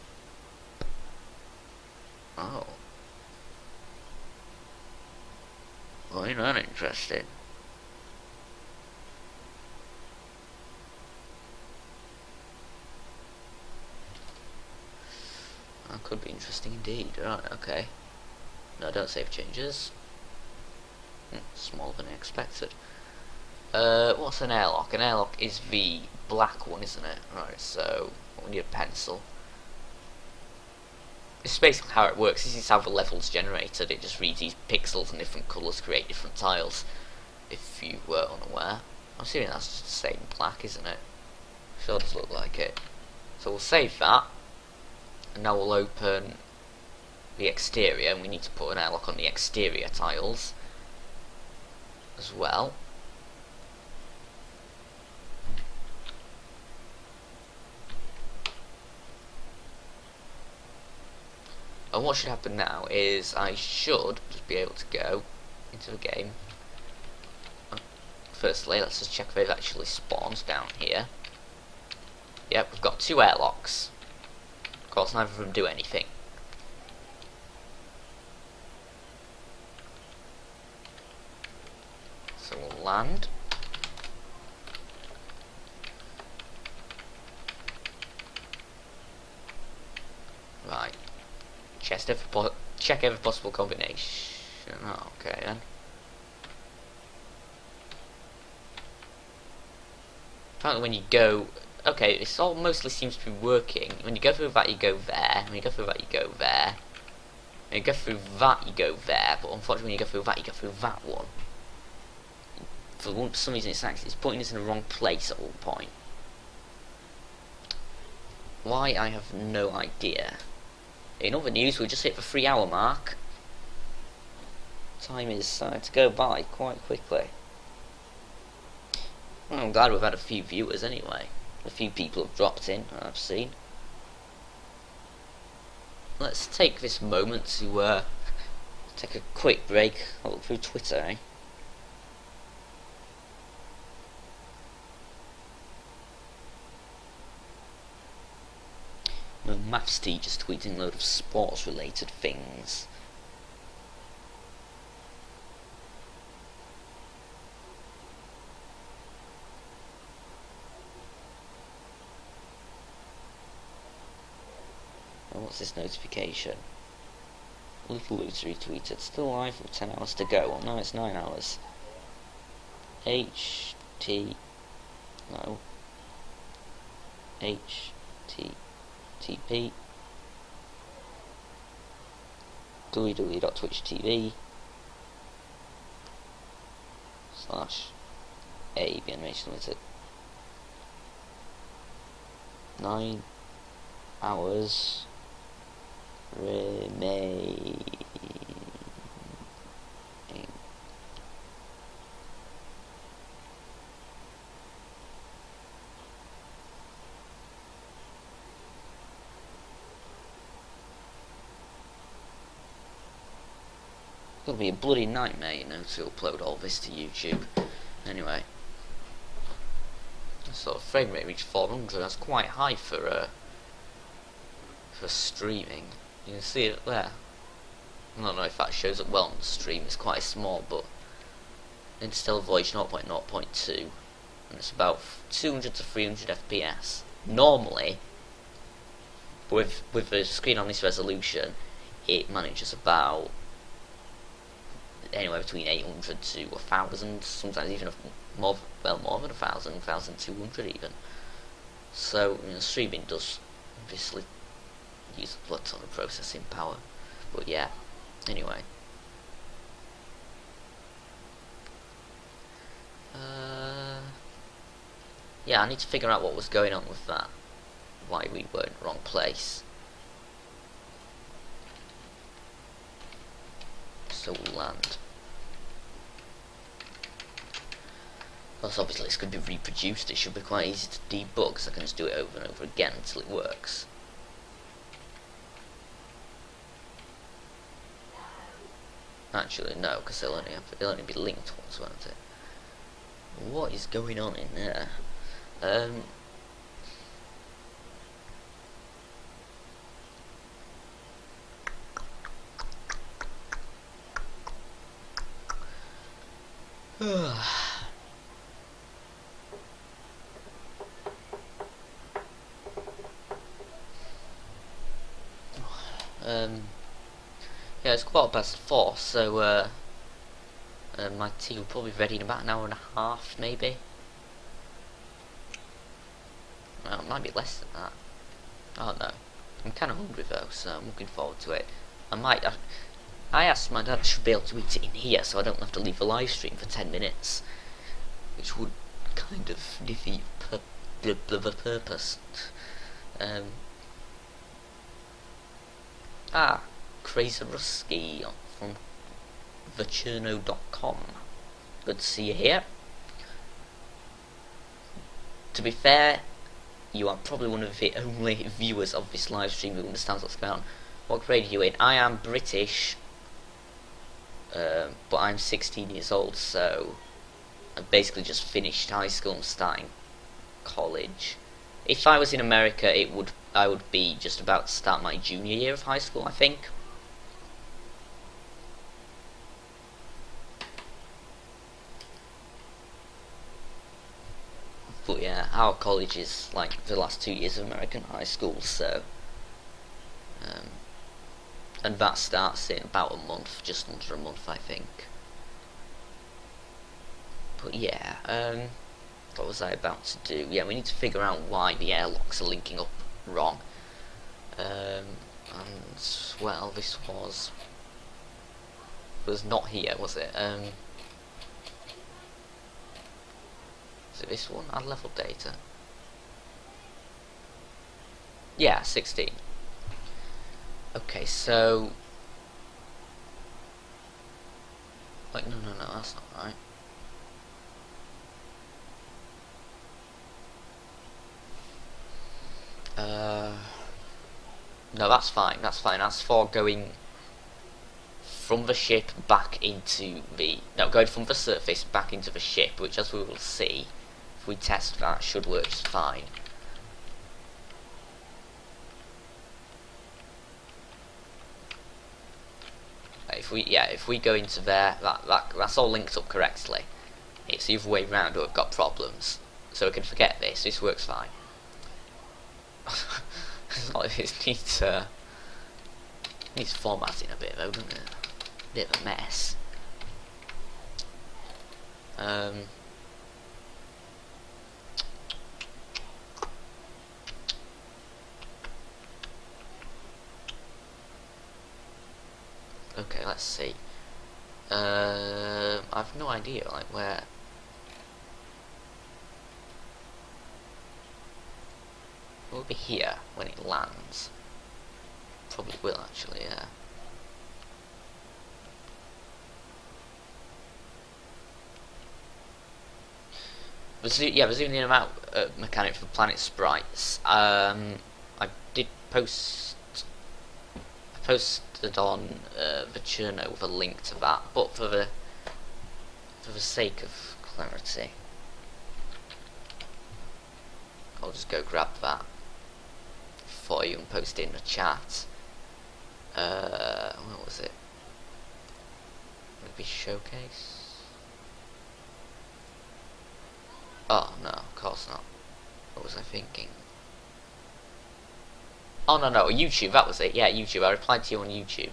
Oh. Well, ain't that interesting? That could be interesting indeed. Right, okay. No, don't save changes. Smaller than I expected. What's an airlock? An airlock is the black one, isn't it? Right, so we need a pencil. This is basically how it works. This is how the level's generated. It just reads these pixels in different colours to create different tiles. If you were unaware. I'm assuming that's just the same black, isn't it? Sure does look like it. So we'll save that. And now we'll open the exterior, and we need to put an airlock on the exterior tiles as well. And what should happen now is I should just be able to go into the game. Firstly, let's just check if they've actually spawned down here. Yep, we've got 2 airlocks. Of course, neither of them do anything. land. Right. Check every possible combination. Oh, okay then. Apparently when you go... Okay, this all mostly seems to be working. When you go through that, you go there. When you go through that, you go there. When you go through that, you go there. But unfortunately, when you go through that, you go through that one. For some reason, it's putting us in the wrong place at all point. Why, I have no idea. In other news, we just hit the 3-hour mark. Time is starting to go by quite quickly. Well, I'm glad we've had a few viewers anyway. A few people have dropped in, I've seen. Let's take this moment to take a quick break. I'll look through Twitter, eh? My maths teacher's tweeting a load of sports related things. Oh, what's this notification? Little Looter retweeted. Still live with 10 hours to go. Well, no, it's 9 hours. HTTP www.twitch.tv / ABanimationLtd 9 hours remaining. It'll be a bloody nightmare, you know, to upload all this to YouTube. Anyway, so frame rate reached 400. That's quite high for streaming. You can see it there. I don't know if that shows up well on the stream. It's quite small, but in still voice 0.0.2, and it's about 200 to 300 FPS. Normally, with the screen on this resolution, it manages about anywhere between 800 to 1,000, sometimes even more than 1,000, 1,200 even. So, you know, streaming does obviously use a ton of processing power, but yeah. Anyway, yeah, I need to figure out what was going on with that. Why we were in the wrong place. So land. Plus, obviously, it's going to be reproduced. It should be quite easy to debug, so I can just do it over and over again until it works. Actually, no, because it'll only be linked once, won't it? What is going on in there? Yeah, it's 4:15, so my tea will probably be ready in about an hour and a half, maybe. Well, it might be less than that. I don't know. I'm kind of hungry though, so I'm looking forward to it. I asked my dad to be able to eat it in here, so I don't have to leave the live stream for 10 minutes, which would kind of defeat the purpose. Crazy Rusky from thecherno.com. Good to see you here. To be fair, you are probably one of the only viewers of this live stream who understands what's going on. What grade are you in? I am British, but I'm 16 years old, so I basically just finished high school and starting college. If I was in America, I would be just about to start my junior year of high school, I think. But yeah, our college is like the last 2 years of American high school, so and that starts in about a month, just under a month, I think. But yeah, what was I about to do? Yeah, we need to figure out why the airlocks are linking up wrong. And well, this was not here, was it? Is it this one? Add level data. Yeah, 16. Okay, so wait, no, that's not right. No, that's fine. That's for going from the ship back into the going from the surface back into the ship, which, as we will see, if we test that, should work just fine. If we go into there, that's all linked up correctly. It's the other way round who have got problems, so we can forget this. This works fine. It needs formatting a bit though, doesn't it? Bit of a mess. Okay, let's see. I've no idea, like, where. It will be here when it lands. Probably will, actually, yeah. Resuming the amount mechanic for planet sprites. I did posted on the journal with a link to that, but for the sake of clarity, I'll just go grab that for you and post it in the chat. What was it? Maybe showcase? Oh no, of course not. What was I thinking? Oh no, YouTube, that was it. Yeah, YouTube. I replied to you on YouTube.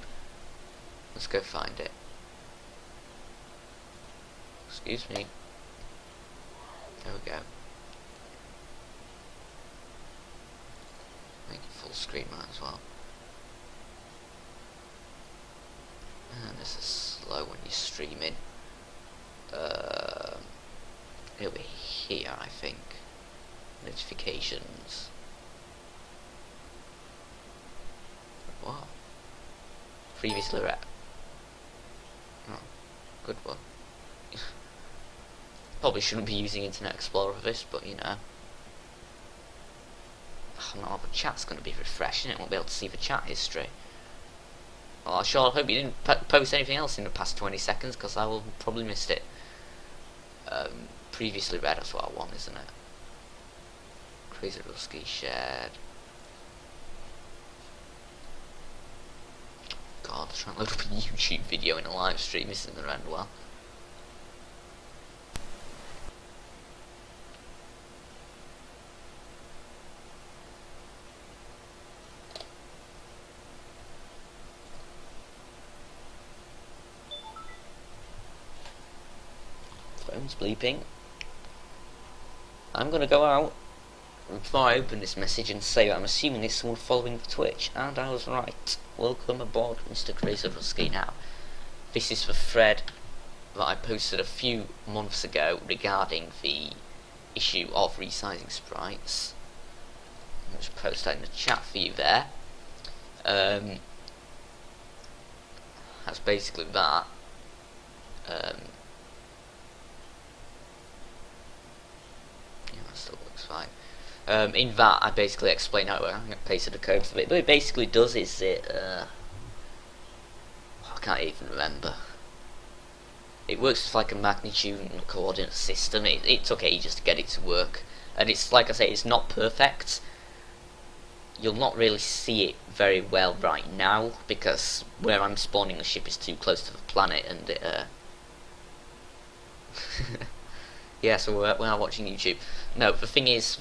Let's go find it. Excuse me. There we go. Make it full screen, might as well. And this is slow when you're streaming. It'll be here, I think. Notifications. What? Previously read. Oh, good one. Probably shouldn't be using Internet Explorer for this, but you know. Oh no, the chat's going to be refreshing. It won't be able to see the chat history. Well, I sure hope you didn't post anything else in the past 20 seconds, because I will probably missed it. Previously read, that's what I want, isn't it? Crazy Rusky shared. God, trying to load up a YouTube video in a live stream isn't going to end well. Phone's bleeping. I'm going to go out before I open this message and say that I'm assuming it's someone following the Twitch, and I was right. Welcome aboard, Mr. Crazy Rusky. Now, this is the thread that I posted a few months ago regarding the issue of resizing sprites. I'll just post that in the chat for you there. That's basically that. Still looks fine. In that, I basically explain how I pasted the code for it. But it basically does is it. I can't even remember. It works with like a magnitude and coordinate system. It took ages to get it to work, and it's like I say, it's not perfect. You'll not really see it very well right now because where I'm spawning the ship is too close to the planet, and it. Yeah, so we're not watching YouTube. No, the thing is,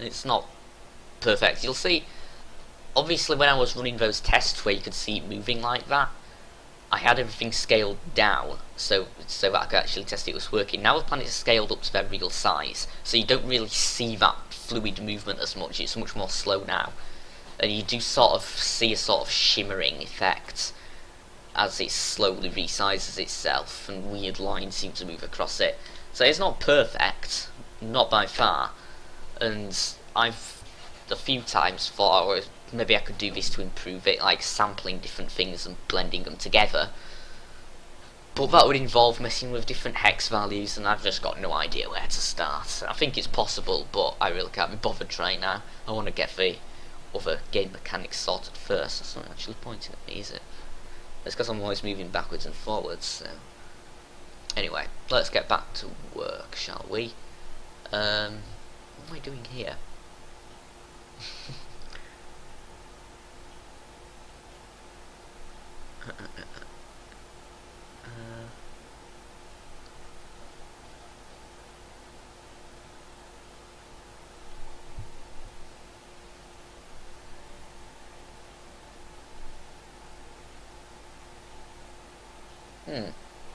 it's not perfect. You'll see, obviously when I was running those tests where you could see it moving like that, I had everything scaled down so that I could actually test it was working. Now the planets are scaled up to their real size, so you don't really see that fluid movement as much. It's much more slow now, and you do sort of see a sort of shimmering effect as it slowly resizes itself, and weird lines seem to move across it. So it's not perfect, not by far, and I've a few times thought, oh, maybe I could do this to improve it, like sampling different things and blending them together. But that would involve messing with different hex values, and I've just got no idea where to start. I think it's possible, but I really can't be bothered trying now. I want to get the other game mechanics sorted first. That's not actually pointing at me, is it? It's because I'm always moving backwards and forwards, so... Anyway, let's get back to work, shall we? What am I doing here?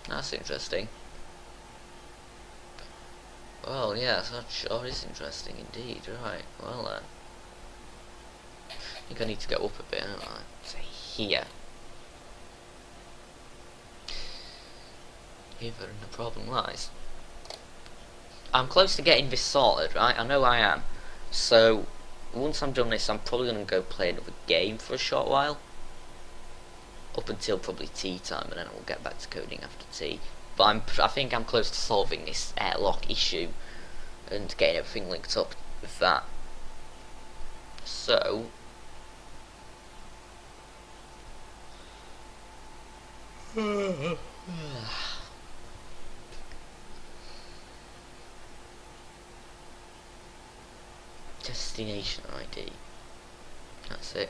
That's interesting. Well, yes, that sure is interesting indeed. Right, well then. I think I need to go up a bit, don't I? Say here. Here the problem lies. I'm close to getting this sorted, right? I know I am. So, once I'm done this, I'm probably going to go play another game for a short while. Up until probably tea time, and then we'll get back to coding after tea. But I think I'm close to solving this airlock issue and getting everything linked up with that. So, destination ID. That's it.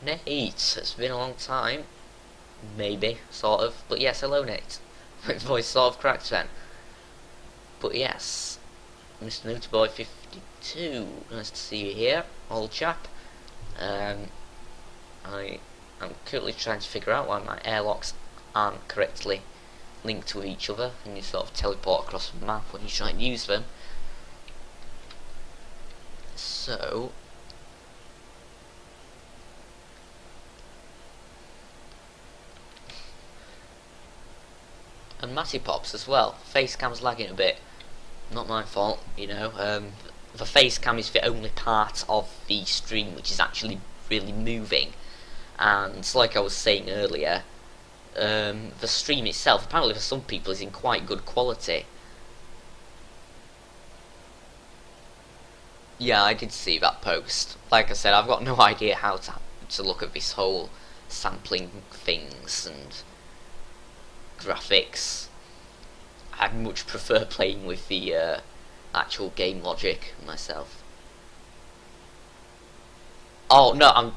Nate, it's been a long time. Maybe, sort of. But yes, hello Nate. My voice sort of cracked then. But yes, Mr. Nootboy 52. Nice to see you here, old chap. I'm currently trying to figure out why my airlocks aren't correctly linked to each other, and you sort of teleport across the map when you try and use them. So, and Matty Pops as well. Facecam's lagging a bit. Not my fault, you know. The facecam is the only part of the stream which is actually really moving. And like I was saying earlier, the stream itself, apparently for some people, is in quite good quality. Yeah, I did see that post. Like I said, I've got no idea how to look at this whole sampling things and graphics. I'd much prefer playing with the actual game logic myself. Oh no, I'm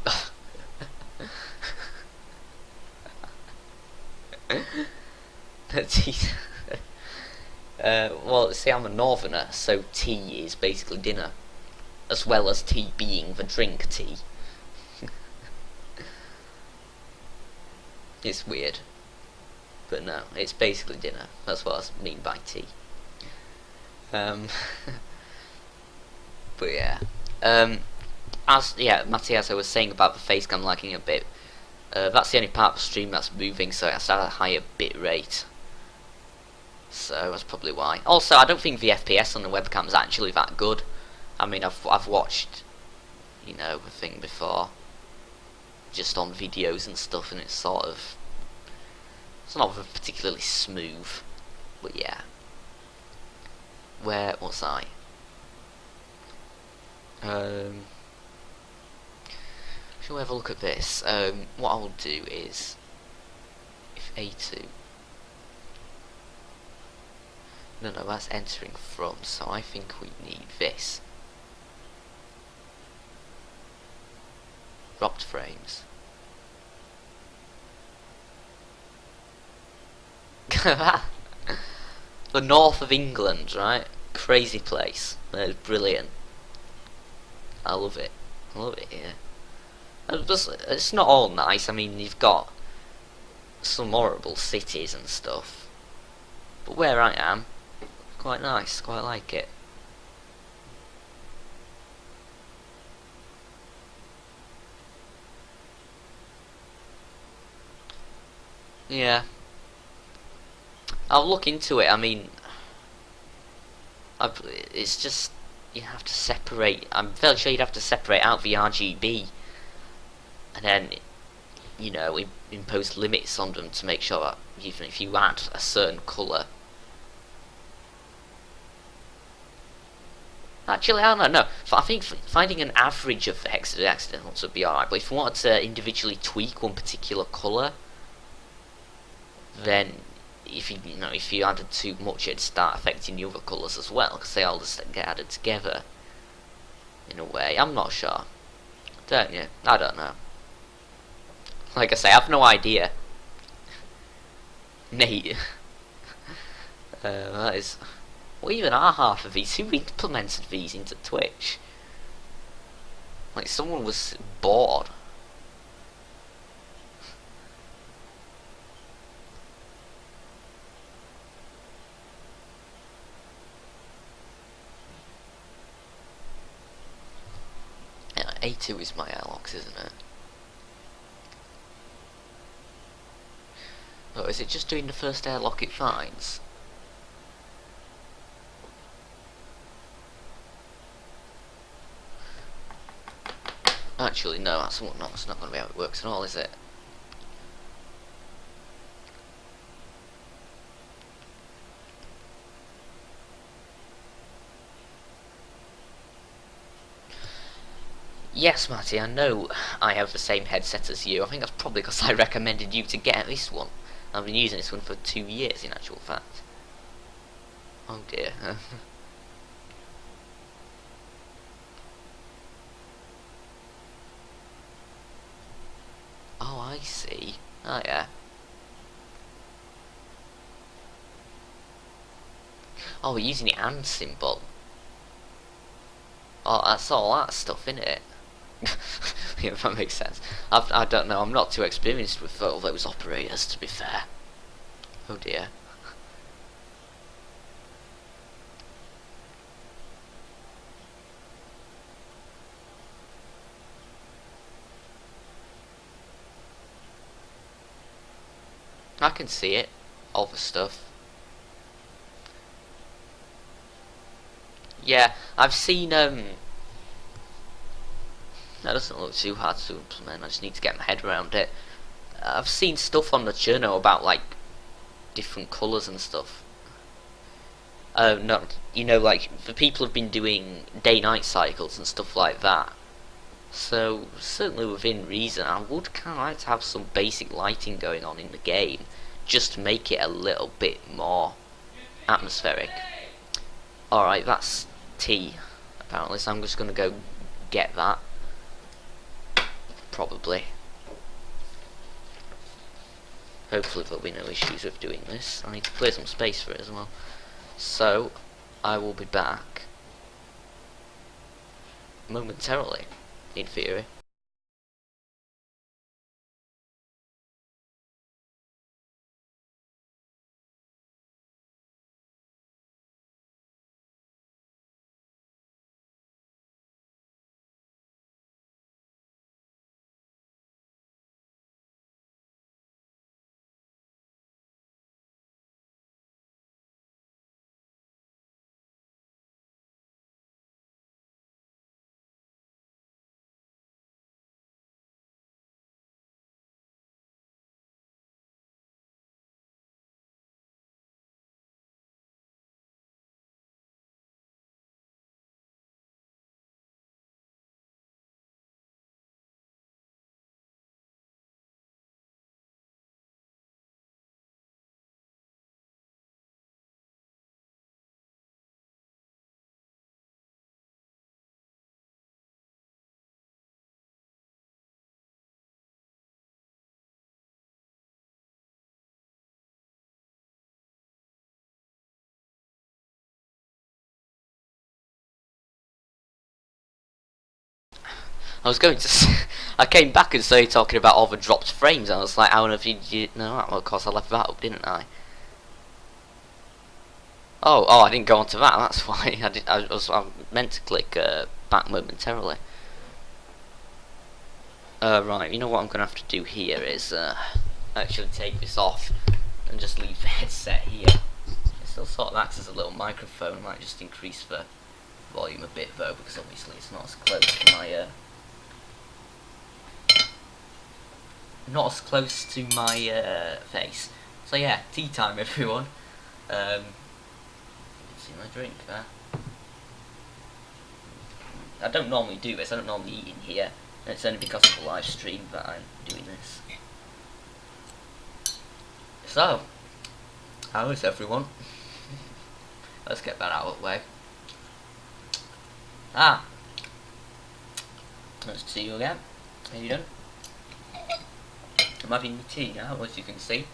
well, see, I'm a northerner, so tea is basically dinner, as well as tea being the drink tea. It's weird. But no, it's basically dinner. That's what I mean by tea. But yeah. Matty, as I was saying about the facecam lagging a bit, that's the only part of the stream that's moving, so it's at a higher bit rate. So that's probably why. Also, I don't think the FPS on the webcam is actually that good. I mean, I've watched, you know, the thing before, just on videos and stuff, and it's sort of, it's not particularly smooth. But yeah. Where was I? Shall we have a look at this? What I'll do is, if A2. No, that's entering from, so I think we need this. Dropped frames. The north of England, right? Crazy place. It's brilliant. I love it. I love it here. It's not all nice. I mean, you've got some horrible cities and stuff. But where I am, quite nice. Quite like it. Yeah. I'll look into it. I mean, it's just you have to separate. I'm fairly sure you'd have to separate out the RGB, and then impose limits on them to make sure that even if you add a certain colour. Actually, I don't know. I think finding an average of the hexadecimals would be alright. But if you wanted to individually tweak one particular colour, then if you added too much, it'd start affecting the other colours as well, because they all just get added together. In a way, I'm not sure. Don't you? I don't know. Like I say, I have no idea. Nate. That is. What even are half of these? Who implemented these into Twitch? Like, someone was bored. Yeah, A2 is my airlocks, isn't it? Oh, is it just doing the first airlock it finds? Actually, no, that's not going to be how it works at all, is it? Yes, Matty, I know I have the same headset as you. I think that's probably because I recommended you to get this one. I've been using this one for 2 years, in actual fact. Oh dear. Oh, I see. Oh, yeah. Oh, we're using the and symbol. Oh, that's all that stuff, innit? Yeah, that makes sense. I don't know, I'm not too experienced with all those operators, to be fair. Oh dear. I can see it. All the stuff. Yeah, I've seen, that doesn't look too hard to implement, I just need to get my head around it. I've seen stuff on the journal about, like, different colours and stuff. No, like, the people have been doing day-night cycles and stuff like that. So, certainly within reason, I would kind of like to have some basic lighting going on in the game, just to make it a little bit more atmospheric. Alright, that's tea, apparently, so I'm just going to go get that. Probably. Hopefully there'll be no issues with doing this. I need to clear some space for it as well. So, I will be back momentarily, in theory. I was going to I came back and started talking about all the dropped frames, and I was like, how have you no, well, of course I left that up, didn't I? Oh, I didn't go on to that, that's why. I meant to click back momentarily. Right, you know what I'm going to have to do here is actually take this off and just leave the headset here. It still sort of acts as a little microphone. I might just increase the volume a bit though, because obviously it's not as close to my face. So yeah, tea time everyone. You can see my drink there. I don't normally do this, I don't normally eat in here, and it's only because of the live stream that I'm doing this. So, how is everyone? Let's get that out of the way. Let's see you again. How you doing? I'm having my tea now, as you can see.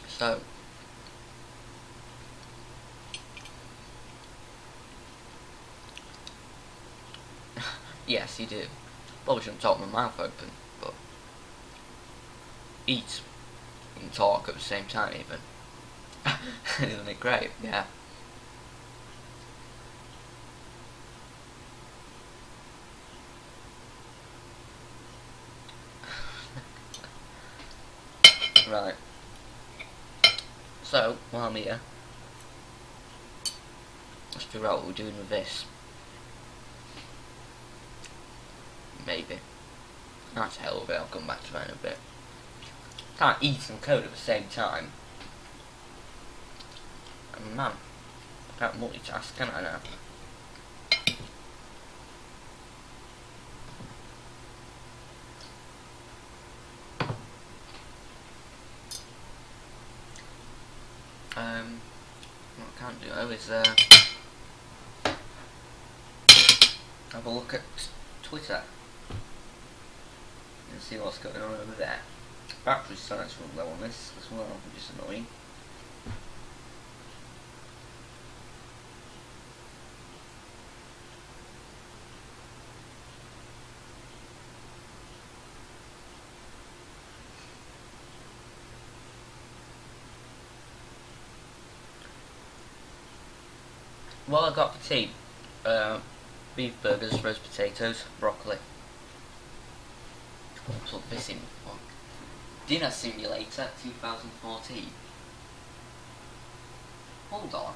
So, yes, you do. Probably shouldn't talk with my mouth open, but eat and talk at the same time, even. Isn't it great? Yeah. Right. So, while I'm here, let's figure out what we're doing with this. Maybe. That's a hell of it, I'll come back to that in a bit. Can't eat and code at the same time. And man, I can't multitask, can I now? What I can't do though is have a look at Twitter and see what's going on over there. Battery size run low on this as well, which is annoying. Well, I got for tea, beef burgers, roast potatoes, broccoli. Put this in. Dinner Simulator 2014. Hold on.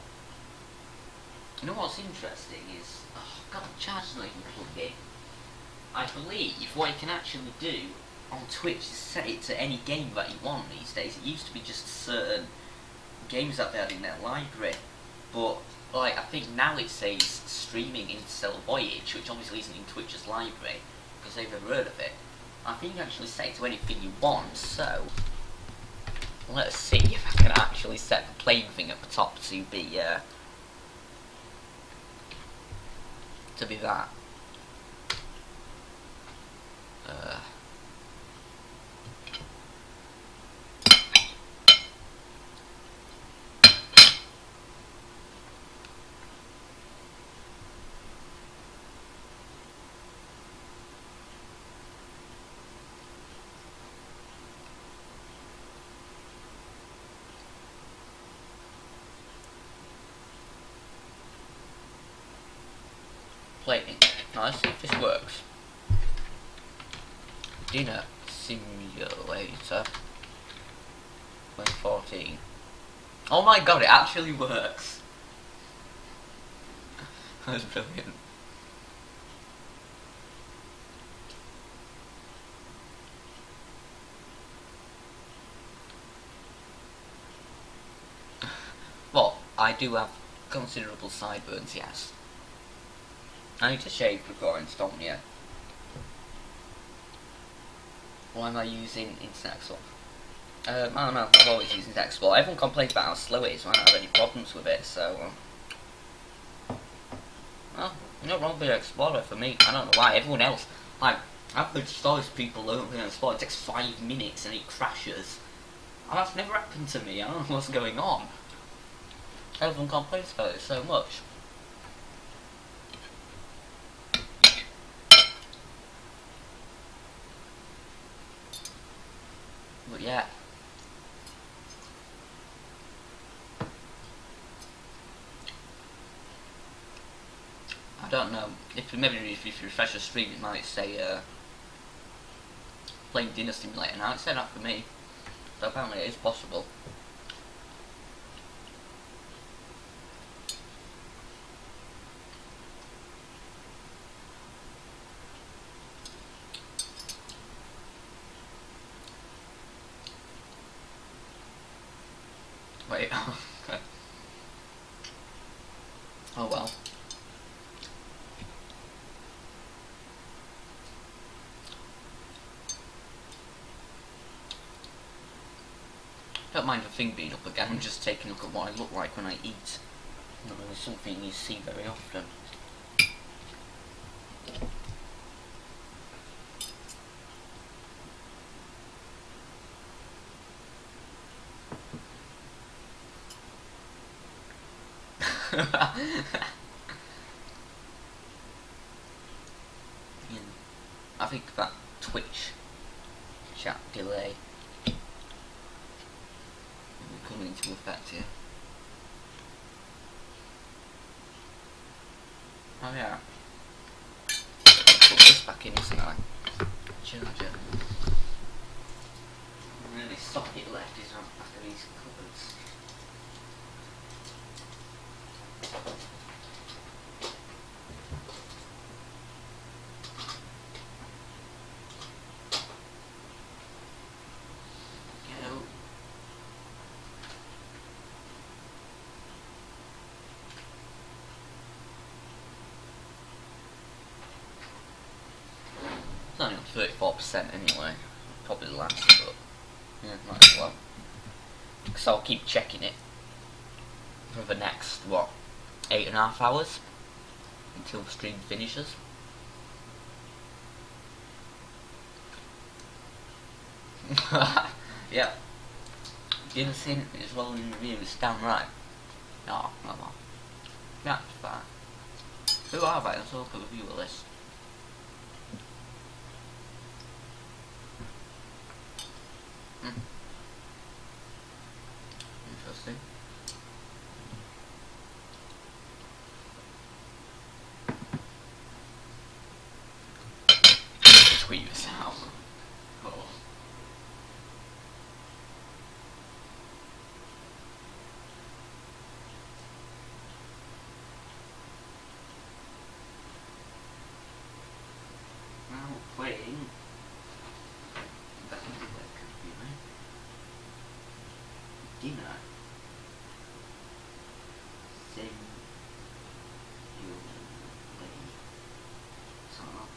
You know what's interesting is, God, the charger's not even plugged in. I believe what you can actually do on Twitch is set it to any game that you want these days. It used to be just certain games that they had in their library, but like I think now it says streaming Interstellar Voyage, which obviously isn't in Twitch's library because they've never heard of it. I think you can actually set it to anything you want, so let's see if I can actually set the playing thing at the top to be that. Playing. Now let's see if this works. Dinner Simulator 2014. Oh my god, it actually works. That's brilliant. Well, I do have considerable sideburns, yes. I need to shave before insomnia. Why am I using Internet Explorer? I don't know, I've always used Internet Explorer. Everyone complains about how slow it is, so I don't have any problems with it, so... well, you're not wrong with Explorer for me. I don't know why. Everyone else, like, I've heard stories people don't think Explorer, it takes 5 minutes and it crashes. And that's never happened to me, I don't know what's going on. Everyone complains about it so much. But yeah. I don't know. If you refresh the stream, it might say playing Dinner Simulator. Now it said that for me, so apparently it is possible. Wait. Okay. Oh well. Don't mind the thing being up again, I'm just taking a look at what I look like when I eat. Not really something you see very often. I think that Twitch chat delay will come into effect here. Oh yeah. Put this back in, isn't I? Charger. Really socket left is on back of these cupboards. It's only on 34% anyway. Probably last, but yeah, might as well. So I'll keep checking it for the next, what, 8.5 hours until the stream finishes. Yeah. You ever seen it as well in the review? It's damn right. Oh, come on. That's fine. Who are they? Let's look at the viewer list. Interesting. Tweet this out. Oh. Now playing. That could be where it could be, right? Dinner. Sim. You lay. Top.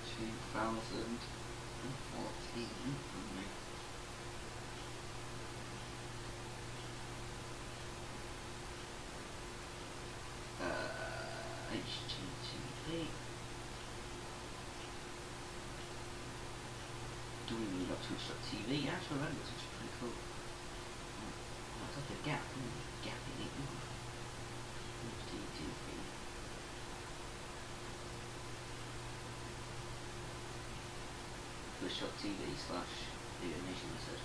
2014. HTTP. Do we need up Twitch.tv? Yeah, I remember Twitch is pretty cool. Oh, it's like a gap, gap in it. HTTP. Twitch.tv/ABanimationLtd.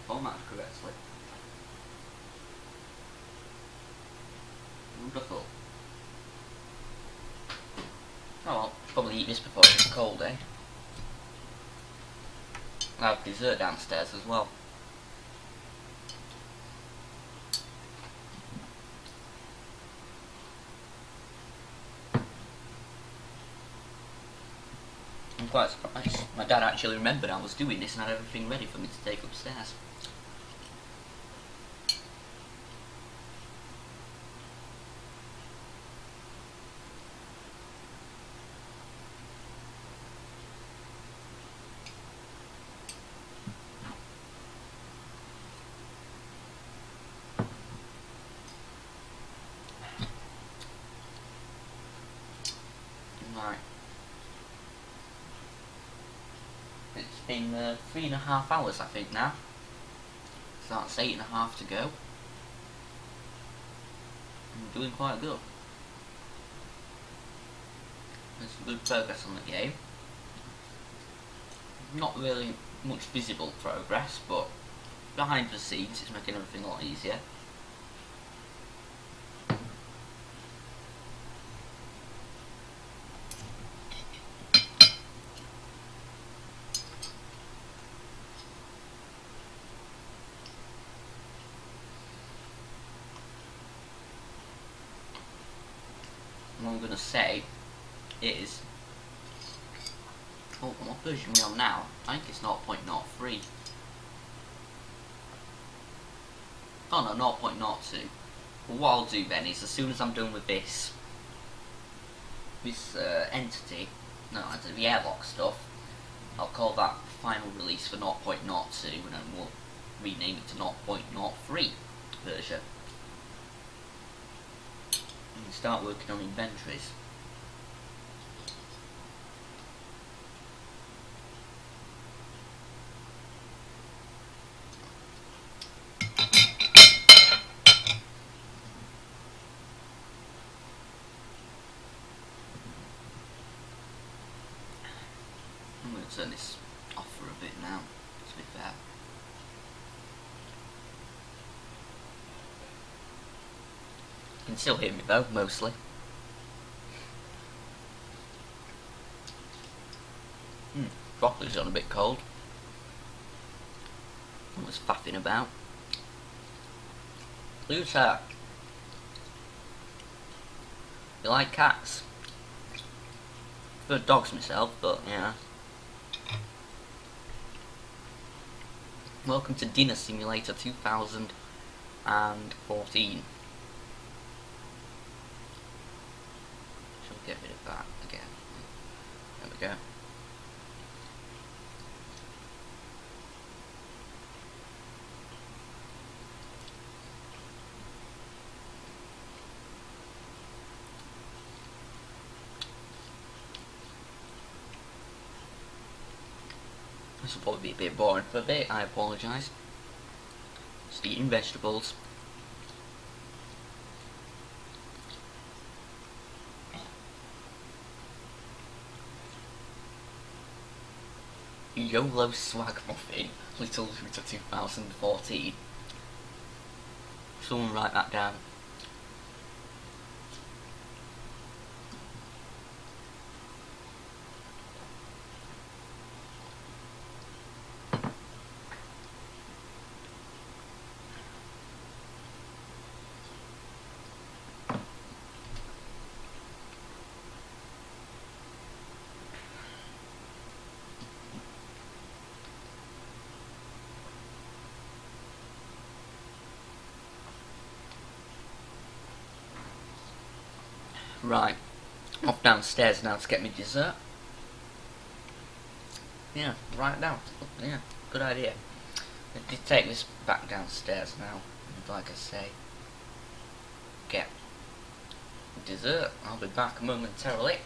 Formatted correctly. Wonderful. Oh well, probably eat this before it's cold, eh? I have dessert downstairs as well. I'm quite surprised. My dad actually remembered I was doing this and had everything ready for me to take upstairs. Right. been 3.5 hours, I think, now. So that's 8.5 to go. I'm doing quite good. There's some good progress on the game. Not really much visible progress, but behind the scenes it's making everything a lot easier. What I'm going to say is, oh, what version are we on now? I think it's 0.03. Oh no, 0.02. But what I'll do then is, as soon as I'm done with this entity, no, the airlock stuff, I'll call that final release for 0.02, and then we'll rename it to 0.03 version. And start working on inventories. I'm going to turn this off for a bit now, to be fair. You can still hear me though, mostly. Broccoli's on a bit cold. I was faffing about. Who's that? You like cats? I've got dogs myself, but yeah. Welcome to Dinner Simulator 2014. Shall we get rid of that again? There we go. This will probably be a bit boring for a bit, I apologise. Just eating vegetables. YOLO swag muffin, Little Looter 2014. Someone write that down. Right, off downstairs now to get me dessert. Yeah, write it down. Yeah, good idea. I did take this back downstairs now, and like I say, get dessert. I'll be back momentarily.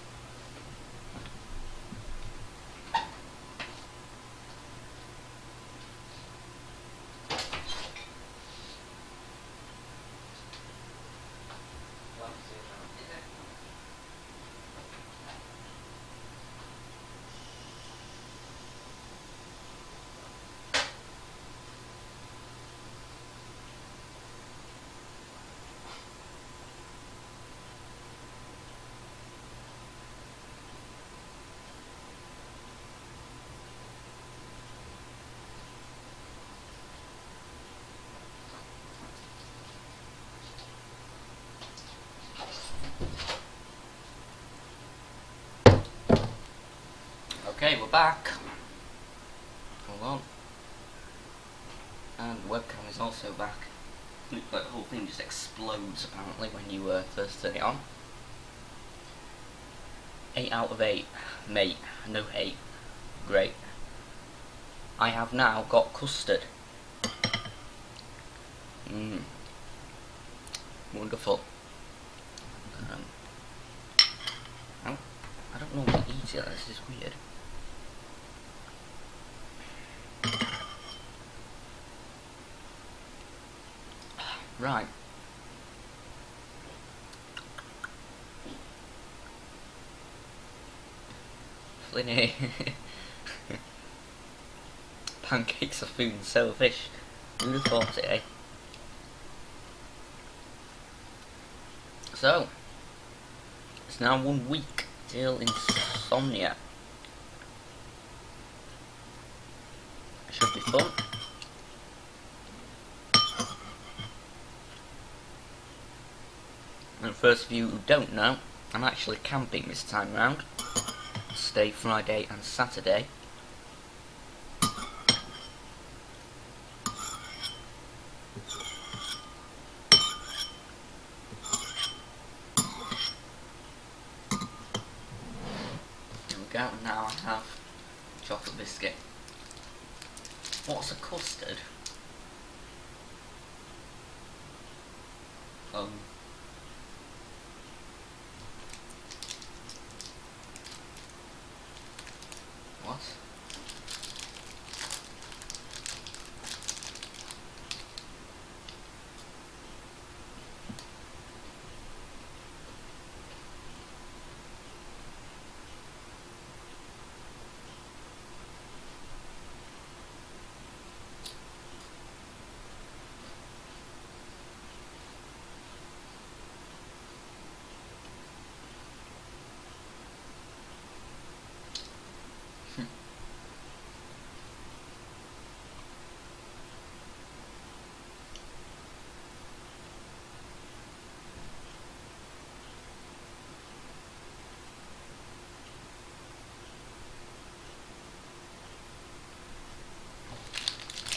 Okay, we're back. Hold on. And the webcam is also back. Looks like the whole thing just explodes apparently when you first turn it on. 8 out of 8. Mate, no hate. Great. I have now got custard. Wonderful. I don't normally eat it, this is weird. Right. Flinny. Pancakes are food and so are fish. Who'd have thought it, eh? So, it's now 1 week till insomnia. Should be fun. And for those of you who don't know, I'm actually camping this time round. Stay Friday and Saturday. There we go, and now I have chocolate biscuit. What's a custard? What?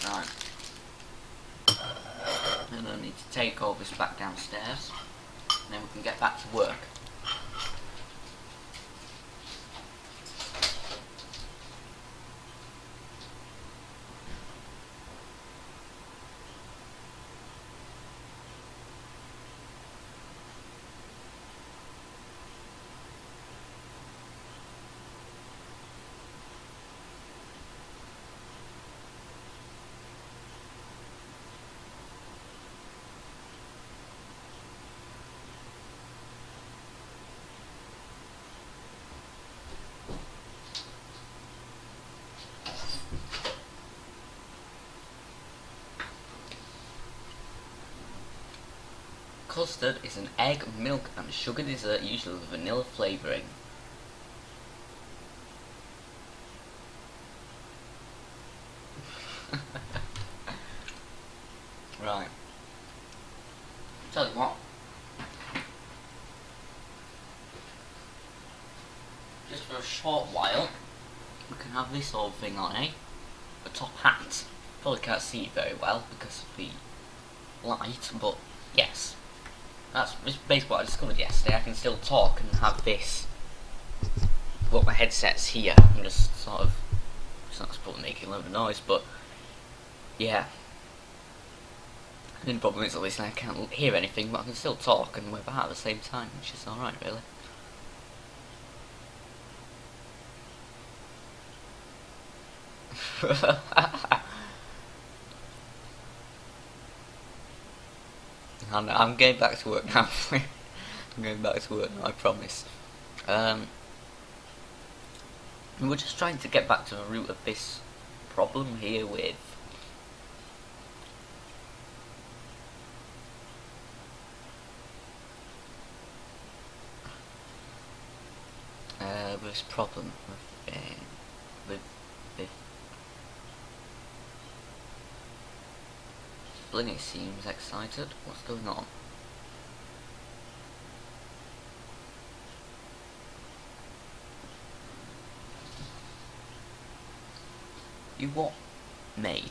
Right. And I need to take all this back downstairs, and then we can get back to work. Custard is an egg, milk and sugar dessert usually with vanilla flavouring. Right. Tell you what. Just for a short while, we can have this old thing on, eh? A top hat. Probably can't see it very well because of the light, but yes. That's basically what I discovered yesterday. I can still talk and have this. Well, my headset's here. I'm just sort of. It's not supposed to make a lot of noise, but yeah. The problem is, obviously, I can't hear anything, but I can still talk and wave out at the same time, which is alright, really. I'm going back to work now. I'm going back to work now, I promise. We're just trying to get back to the root of this problem here with this problem with Blinny seems excited. What's going on? You what, mate?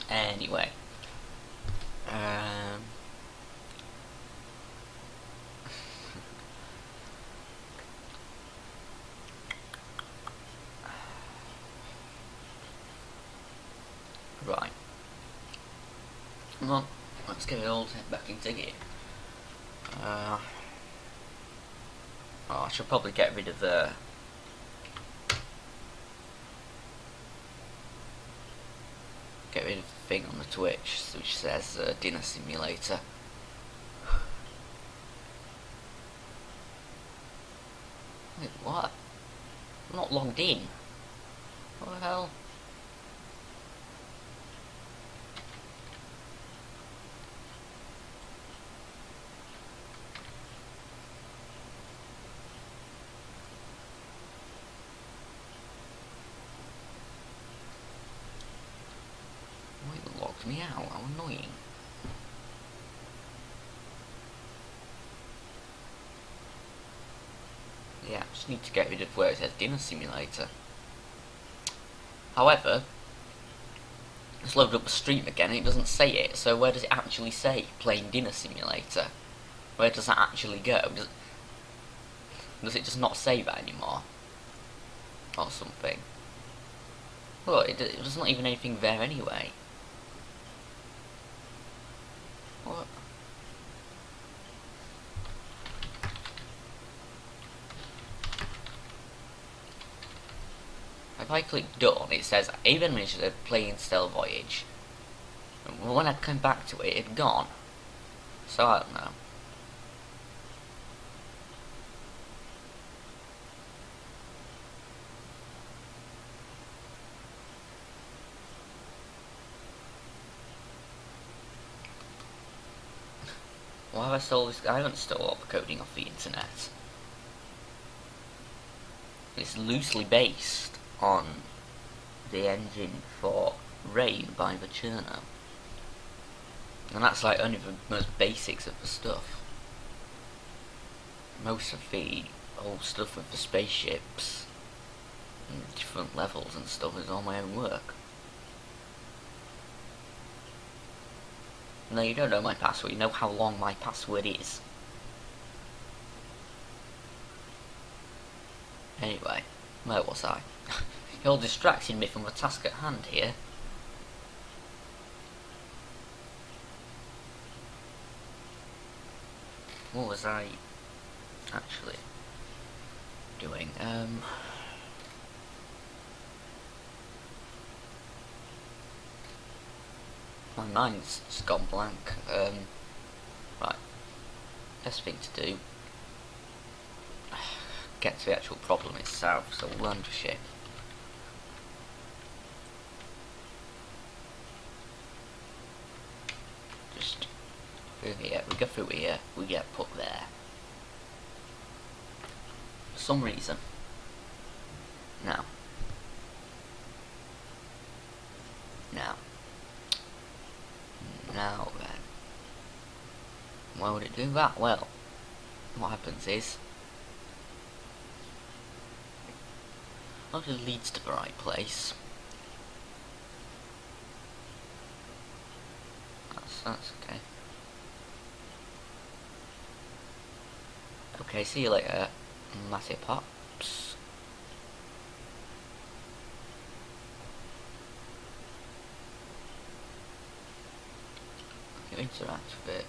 Anyway. Right. Come on, let's get it all back into gear. Oh, I should probably get rid of the thing on the Twitch which says dinner simulator. Wait, what? I'm not logged in. What the hell? It logged me out. How annoying. Yeah, I just need to get rid of where it says dinner simulator. However, let's load up the stream again and it doesn't say it, so where does it actually say playing dinner simulator? Where does that actually go? Does it just not say that anymore? Or something? Look, there's not even anything there anyway. What? If I click done, it says ABanimationLtd playing Stealth Voyage. And when I come back to it, it'd gone. So I don't know. Why have I stole this? I haven't stolen all the coding off the internet. It's loosely based on the engine for Rain by the Cherno. And that's like only the most basics of the stuff. Most of the old stuff with the spaceships and different levels and stuff is all my own work. No, you don't know my password, you know how long my password is. Anyway, where was I? You're distracting me from the task at hand here. What was I actually doing? My mind's just gone blank. Right. Best thing to do. Get to the actual problem itself, so we'll land a ship. Just through here, we go through here, we get put there. For some reason. Now then. Why would it do that? Well, what happens is it leads to the right place. That's okay. Okay, see you later, Matty Pops. You interact with it.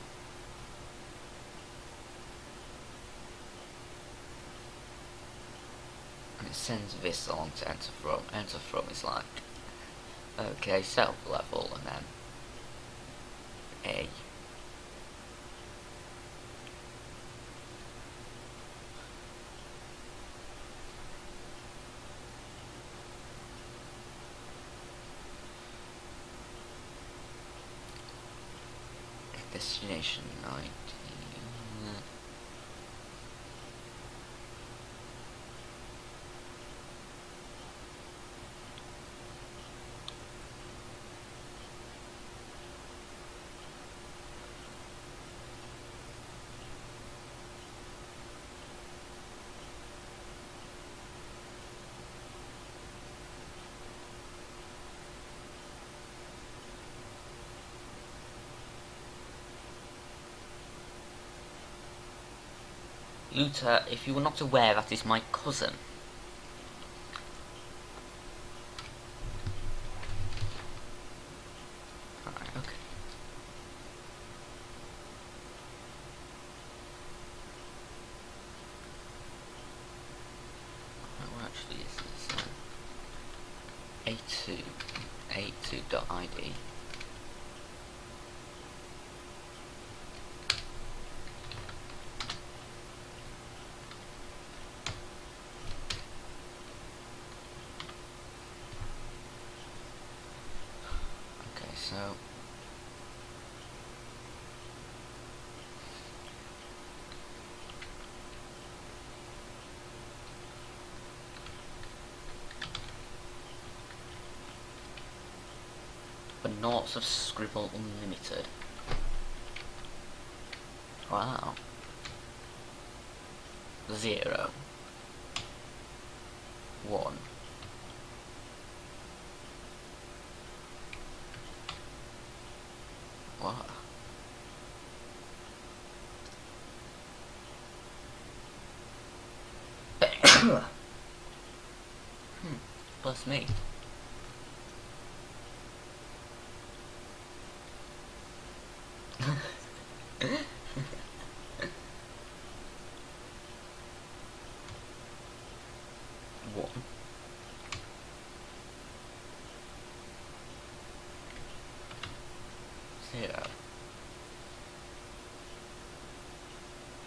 And it sends this along to enter from. Enter from is like, okay, self level, and then A. Destination 19. Luther, if you were not aware, that is my cousin. Alright, okay. a2.id. Okay, so the noughts of Scribble Unlimited. Wow. 0 1 what? Bless me. One. Zero.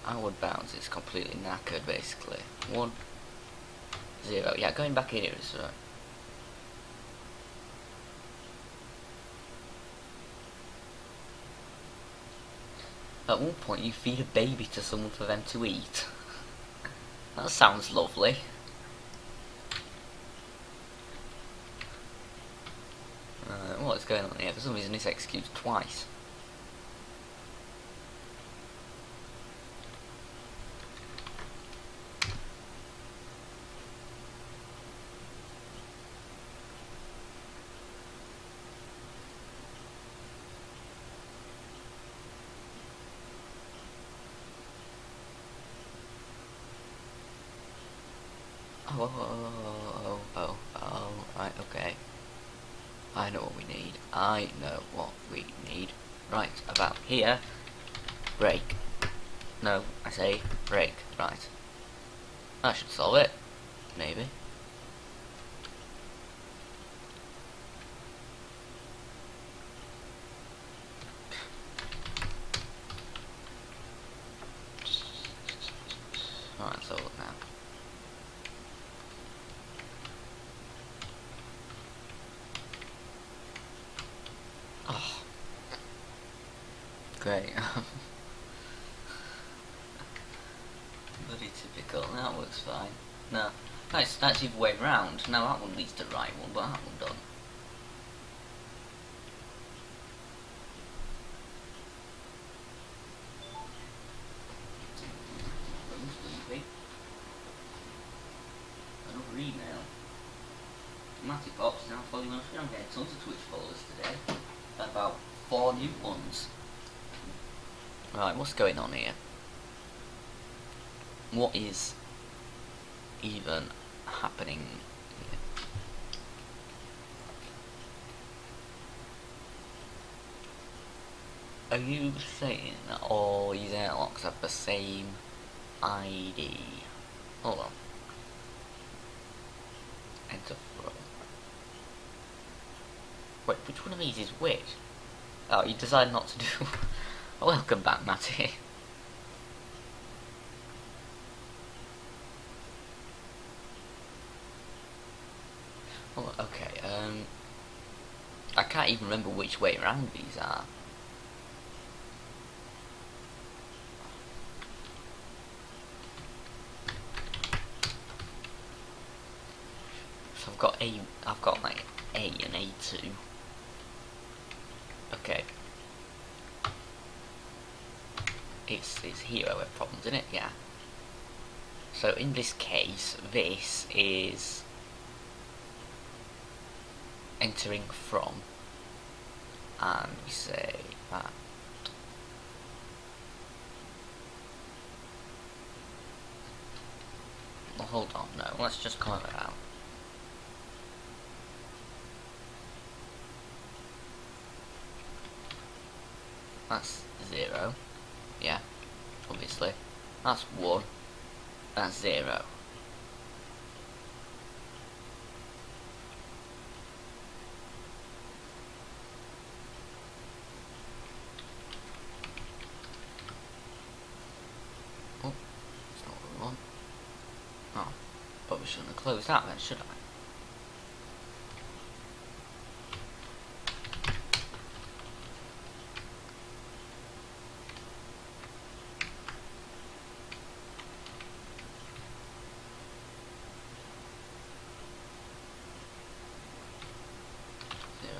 Outward bounds is completely knackered basically. 1 0. Yeah, going back in here is right. At one point you feed a baby to someone for them to eat. That sounds lovely. What's going on here? For some reason it's executed twice. Right, okay. I know what we need. I know what we need. Right, about here. Break. No, I say break. Right. That should solve it. Maybe. Alright, so look now. Oh. Great. Bloody typical. That works fine. No. That's the other way round. Now that one leads to the right one, but that one done. I don't read now. Matty Pops is now following on. I'm getting tons of Twitch followers today. About 4 new ones. Right, what's going on here? What is even happening here? Are you saying that all these airlocks have the same ID? Hold on. Enter from. Wait, which one of these is which? Oh, you decided not to do. Welcome back, Matty. Oh, okay, I can't even remember which way around these are. So I've got like A and A2. Okay. It's here where we have problems, isn't it? Yeah. So in this case, this is entering from, and we say that. Well, hold on, no, let's just call it out. That's 0. Yeah, obviously. That's 1. That's 0. close that then, should I?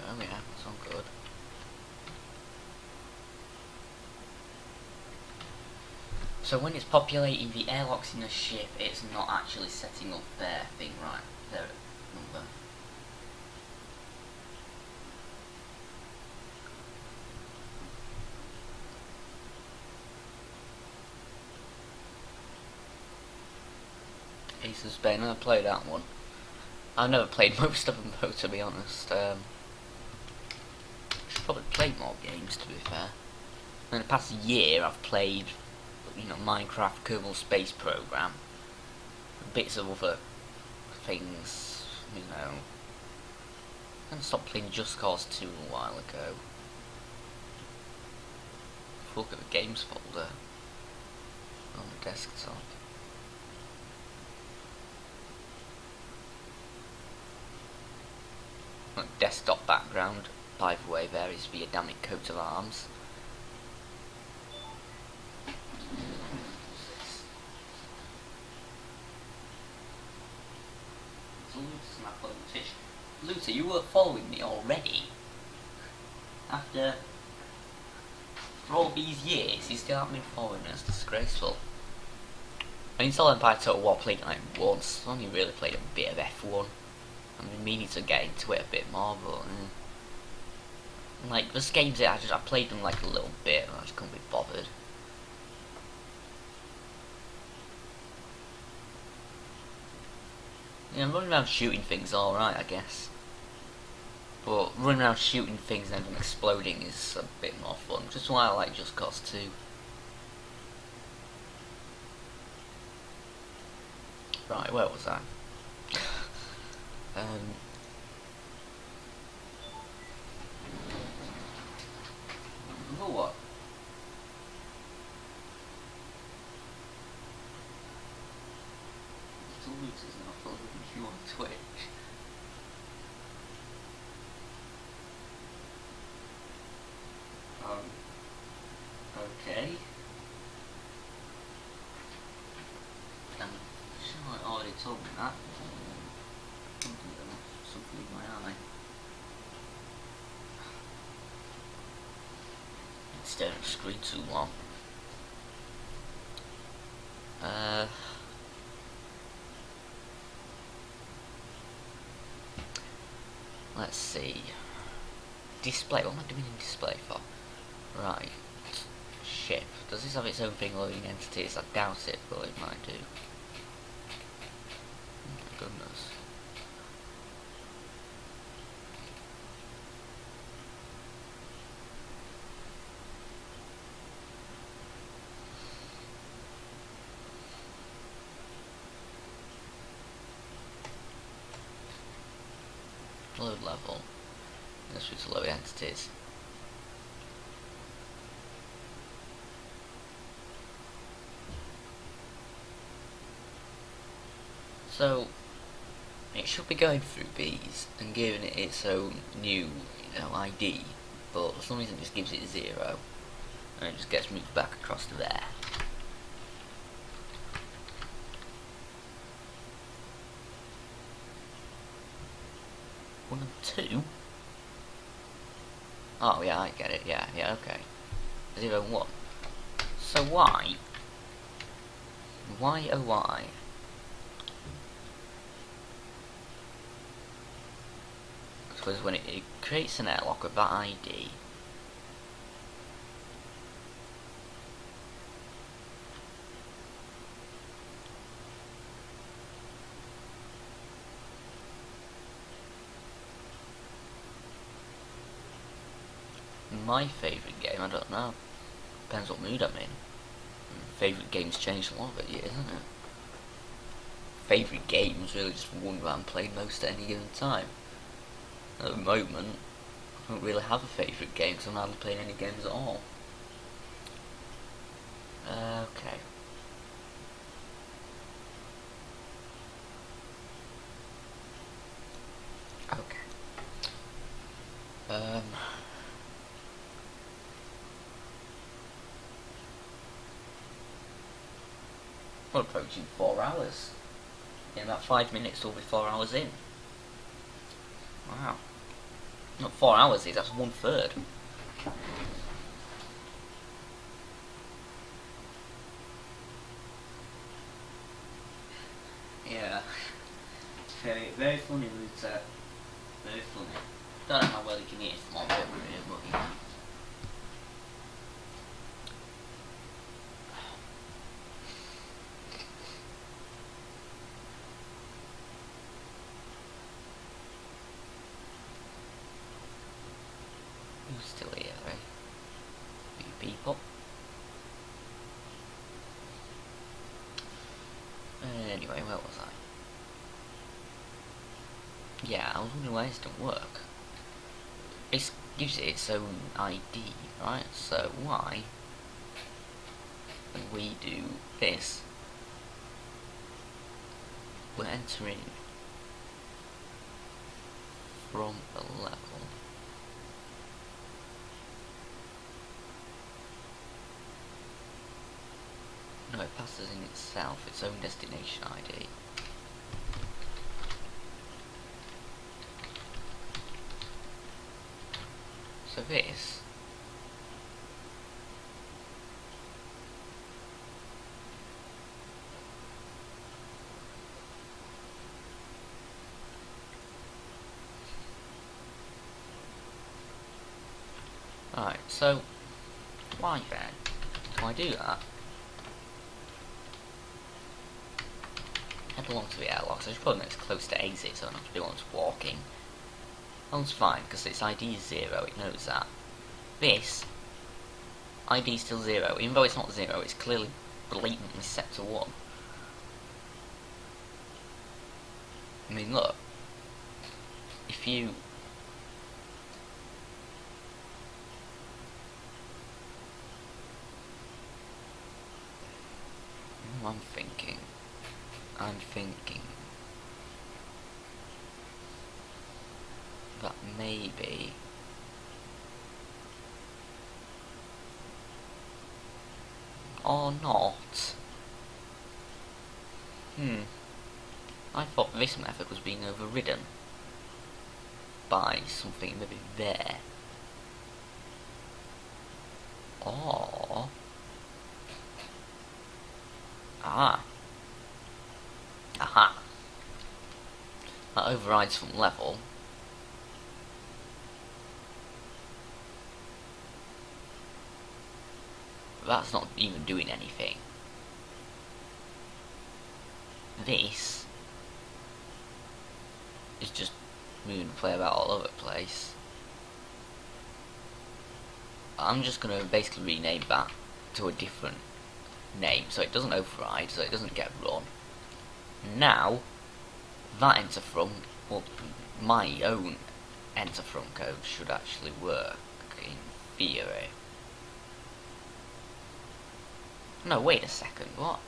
Oh yeah, that's all good. So when it's populating the airlocks in a ship, it's not actually setting up their thing right, their number. Ace of Spain, I played that one. I've never played most of them though, to be honest. Should probably play more games, to be fair. In the past year, I've played, Minecraft Kerbal Space Program, bits of other things, I stopped playing Just Cause 2 a while ago. Look at the games folder on the desktop. Desktop background, by the way, there is the Adamic coat of arms. Luther, you were following me already? For all these years, you still haven't been following me. That's disgraceful. I installed Empire Total War, played it like once. I've only really played a bit of F1. I've been meaning to get into it a bit more, but like there's games that I played them like a little bit, and I just couldn't be bothered. Yeah, running around shooting things, alright, I guess. But running around shooting things and then exploding is a bit more fun. Just why I like Just Cause 2. Right, where was I? What? Still loses now following you on Twitch. Okay. Someone already told me that. Something in my eye. It's staring at the screen too long. Let's see. Display. What am I doing in display for? Right. Ship. Does this have its own thing loading entities? I doubt it, but it might do. Oh my goodness. Load level. Let's switch to load entities. So it should be going through these and giving it its own new, ID, but for some reason it just gives it 0, and it just gets moved back across to there. One and two? Oh yeah, I get it. Yeah, okay. 0 and 1. So why? Why oh why? Because when it creates an airlock with that ID, my favourite game, I don't know. Depends what mood I'm in. Favourite game's changed a lot of it, yeah, isn't it? Favourite game's really just one that I'm playing most at any given time. At the moment, I don't really have a favourite game because I'm hardly playing any games at all. Okay. We're approaching 4 hours. In about 5 minutes we'll be 4 hours in. Wow. Not 4 hours, that's 1/3. Yeah. Very funny, Luther. Very funny. Don't know how well you can hear from on camera, but yeah. Who's still here, eh? You people. Anyway, where was I? Yeah, I was wondering why this didn't work. It gives it its own ID, right? So why, when we do this, we're entering from a level. No, it passes in itself its own destination ID. So this right, so why then do I do that? Head along to the airlock, so I should probably make it close to exit so I don't have to do all this walking. That's fine, because its ID is 0, it knows that. This ID is still 0, even though it's not 0, it's clearly blatantly set to 1. I mean, look, if you I'm thinking that maybe or not. I thought this method was being overridden by something maybe there. Or aha. That overrides from level. But that's not even doing anything. This is just moving the play about all over the place. I'm just gonna basically rename that to a different name so it doesn't override, so it doesn't get run. Now that enter from, well, my own enter from code should actually work in theory. No, wait a second, what?